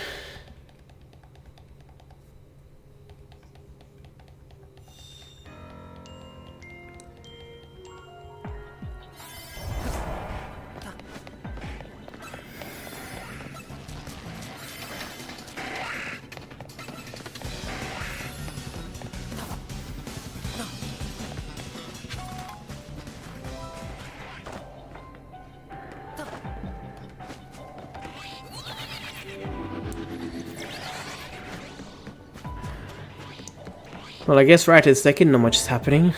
Well, I guess right this second not much is happening.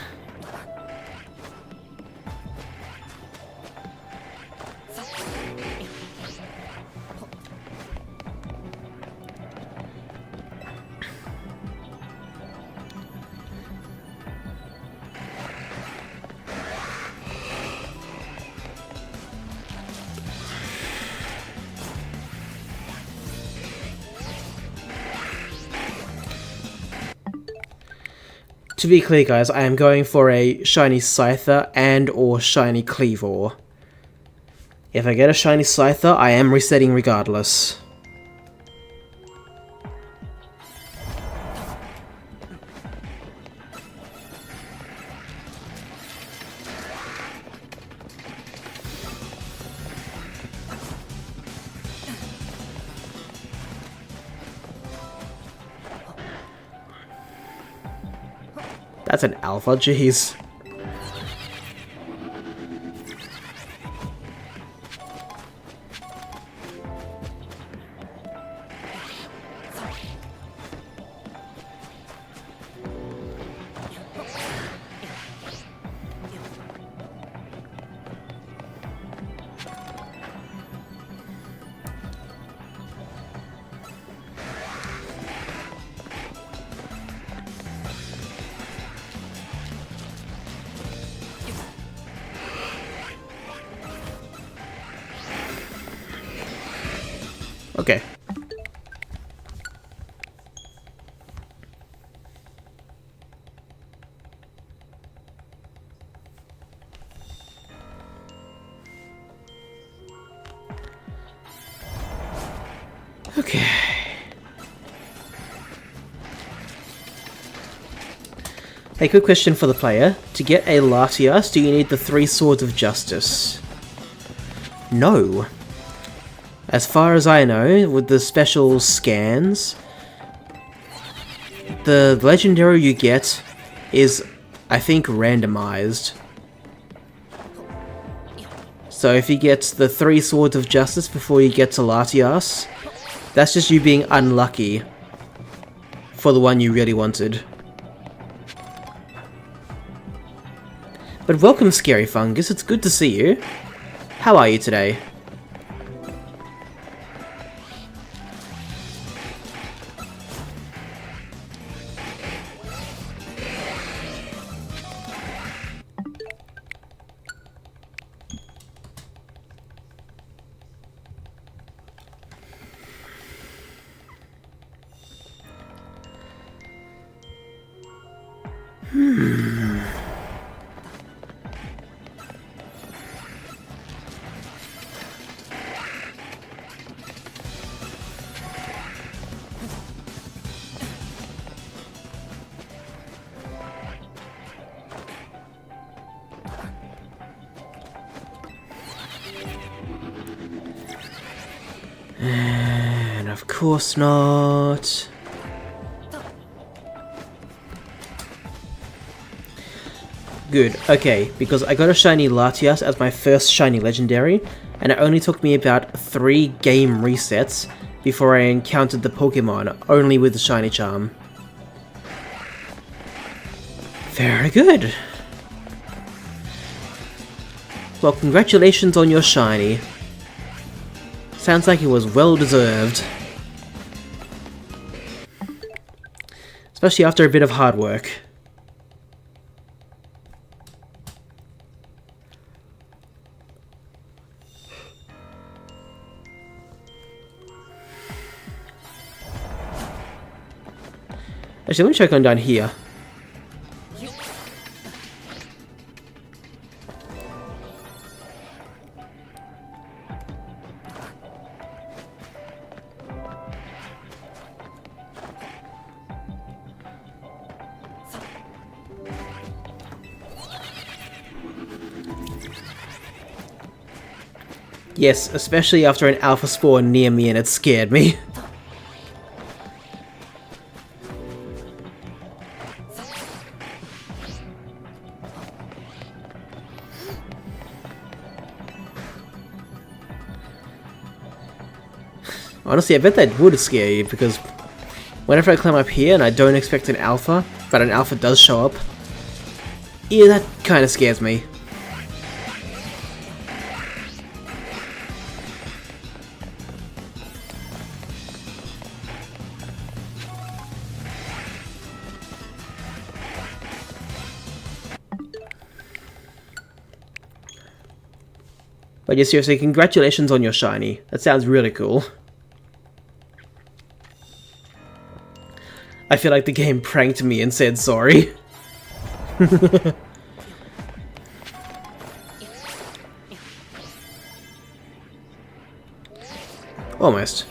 To be clear, guys, I am going for a shiny Scyther and or shiny Cleavor. If I get a shiny Scyther, I am resetting regardless. That's an alpha, jeez. Okay. Okay. A quick question for the player. To get a Latias, do you need the 3 Swords of Justice? No. As far as I know, with the special scans, the legendary you get is, I think, randomized. So if you get the 3 Swords of Justice before you get to Latias, that's just you being unlucky for the one you really wanted. But welcome, Scary Fungus, it's good to see you. How are you today? And of course not. Good, okay, because I got a shiny Latias as my first shiny legendary, and it only took me about 3 game resets before I encountered the Pokemon, only with the shiny charm. Very good. Well, congratulations on your shiny. Sounds like it was well deserved. Especially after a bit of hard work. Actually, let me check on down here. Yes, especially after an alpha spawned near me and it scared me. Honestly, I bet that would scare you, because whenever I climb up here and I don't expect an alpha, but an alpha does show up, yeah, that kind of scares me. But yeah, seriously, congratulations on your shiny. That sounds really cool. I feel like the game pranked me and said sorry. Almost.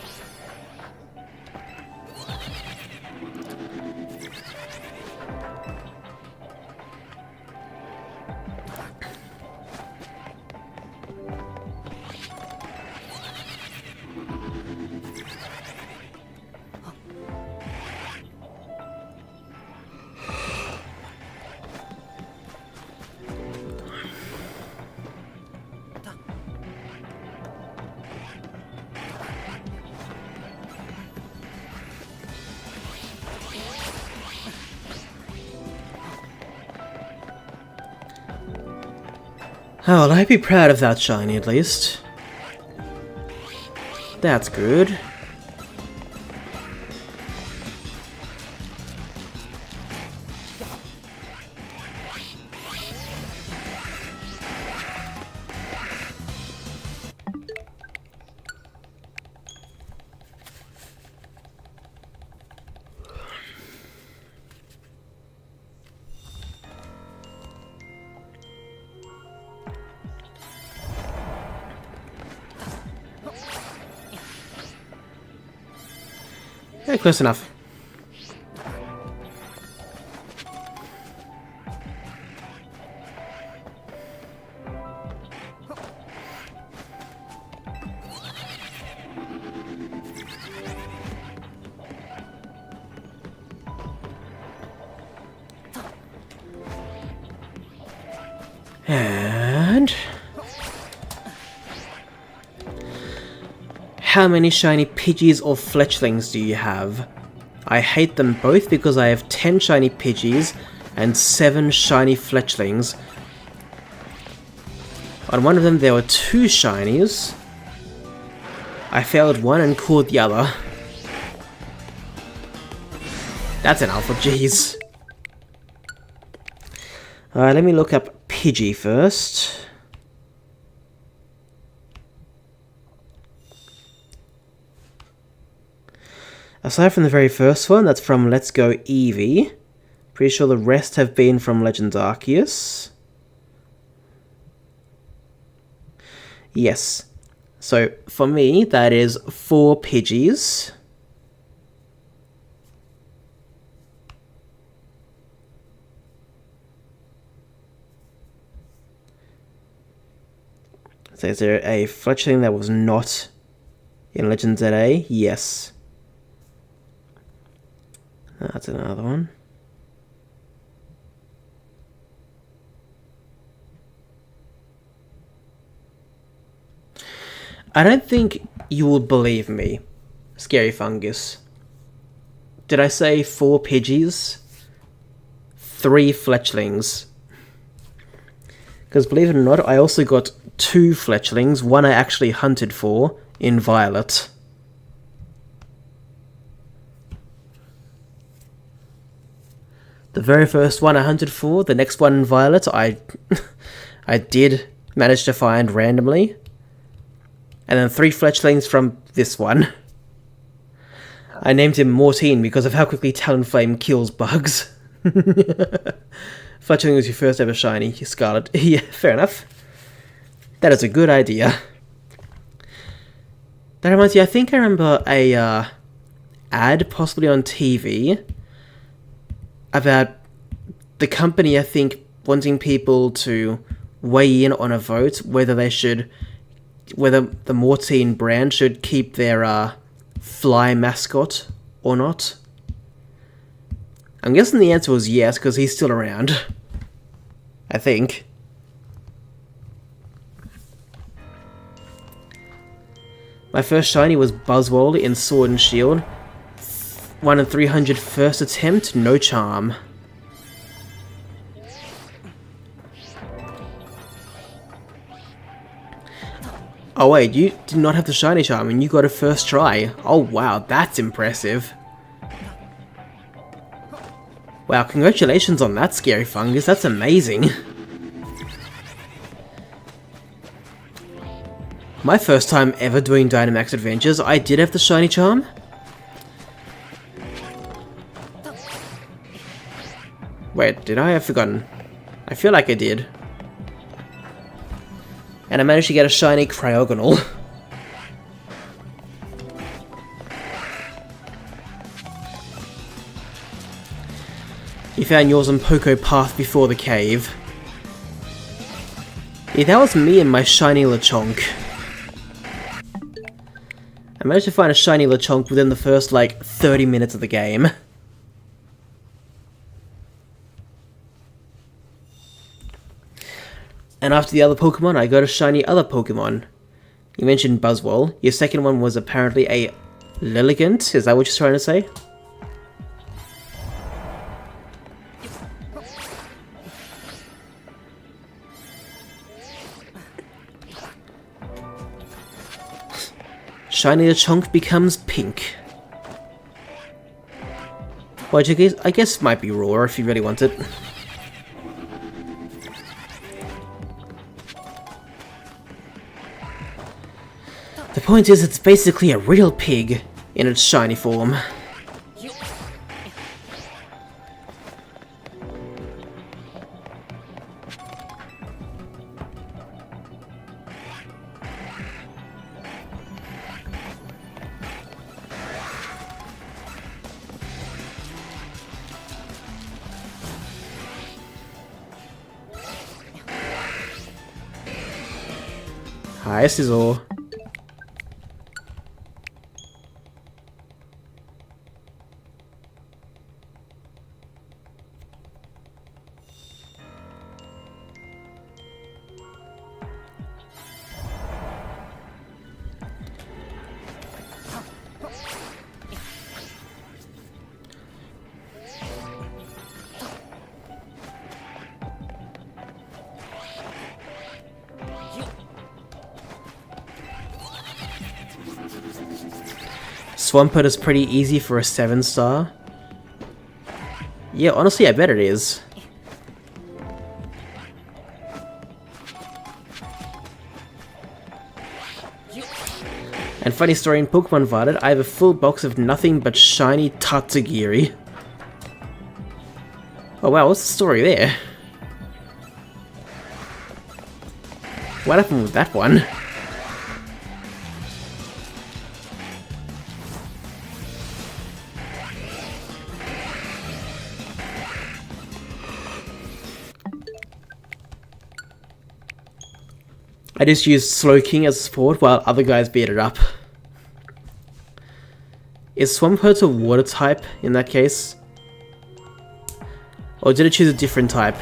Oh, well, I'd be proud of that shiny at least. That's good. Yeah, close enough. And How many shiny Pidgeys or Fletchlings do you have? I hate them both because I have 10 shiny Pidgeys and 7 shiny Fletchlings. On one of them there were 2 shinies. I failed one and caught the other. That's an alpha, jeez. Alright, let me look up Pidgey first. Aside from the very first one, that's from Let's Go Eevee. Pretty sure the rest have been from Legends Arceus. Yes. So, for me, that is 4 Pidgeys. So is there a Fletchling that was not in Legends ZA? Yes. That's another one. I don't think you will believe me, Scary Fungus. Did I say 4 Pidgeys? 3 Fletchlings. Because believe it or not, I also got 2 Fletchlings, one I actually hunted for in Violet. The very first one I hunted for, the next one in Violet, I did manage to find randomly. And then 3 Fletchlings from this one. I named him Mortine because of how quickly Talonflame kills bugs. Fletchling was your first ever shiny, Scarlet. Yeah, fair enough. That is a good idea. That reminds me, I think I remember a ad, possibly on TV, about the company, I think, wanting people to weigh in on a vote whether they should, whether the Mortine brand should keep their fly mascot or not. I'm guessing the answer was yes, because he's still around. I think. My first shiny was Buzzwole in Sword and Shield. 1 in 300 first attempt, no charm. Oh wait, you did not have the shiny charm and you got it first try. Oh wow, that's impressive. Wow, congratulations on that, Scary Fungus, that's amazing. My first time ever doing Dynamax Adventures, I did have the shiny charm. Wait, did I? I've forgotten. I feel like I did. And I managed to get a shiny Cryogonal. You found yours on Poco Path before the cave. Yeah, that was me and my shiny Lechonk. I managed to find a shiny Lechonk within the first, like, 30 minutes of the game. And after the other Pokemon, I got a shiny other Pokemon. You mentioned Buzzwole. Your second one was apparently a Lilligant, is that what you're trying to say? Shiny Lechonk becomes pink. Which I guess might be raw if you really want it. The point is, it's basically a real pig in its shiny form. Hi, Scizor. Swampert is pretty easy for a 7-star. Yeah, honestly, I bet it is. And funny story, in Pokemon Violet, I have a full box of nothing but shiny Tatsugiri. Oh wow, what's the story there? What happened with that one? I just used Slowking as support while other guys beat it up. Is Swampert a water type in that case? Or did it choose a different type?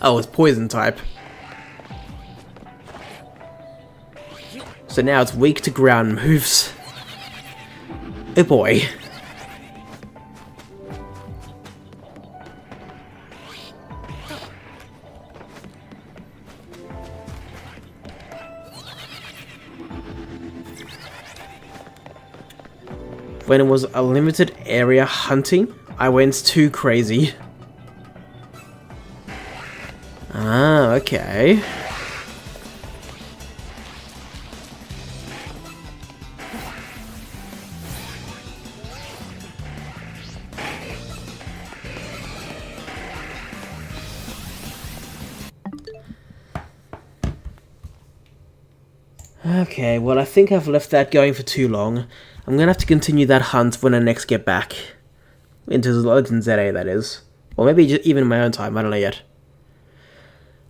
Oh, it's poison type. So now it's weak to ground moves. Oh boy. When it was a limited area hunting, I went too crazy. Ah, okay. Okay, well I think I've left that going for too long. I'm gonna have to continue that hunt when I next get back. Into Legend ZA, that is. Or maybe just even in my own time, I don't know yet.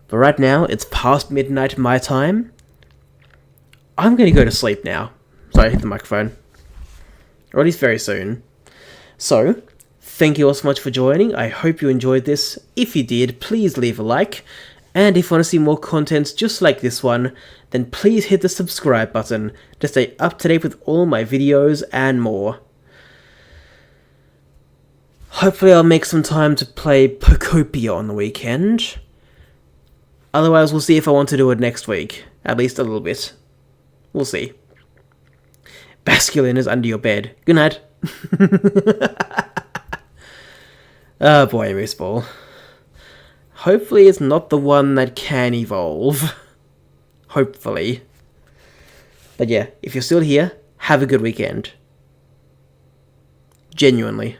But right now, it's past midnight my time. I'm gonna go to sleep now. Sorry, I hit the microphone. Or at least very soon. So, thank you all so much for joining. I hope you enjoyed this. If you did, please leave a like. And if you want to see more content just like this one, then please hit the subscribe button to stay up to date with all my videos and more. Hopefully I'll make some time to play Pokopia on the weekend. Otherwise we'll see if I want to do it next week. At least a little bit. We'll see. Basculin is under your bed. Good night. Oh boy, Mooseball. Hopefully it's not the one that can evolve. Hopefully. But yeah, if you're still here, have a good weekend. Genuinely.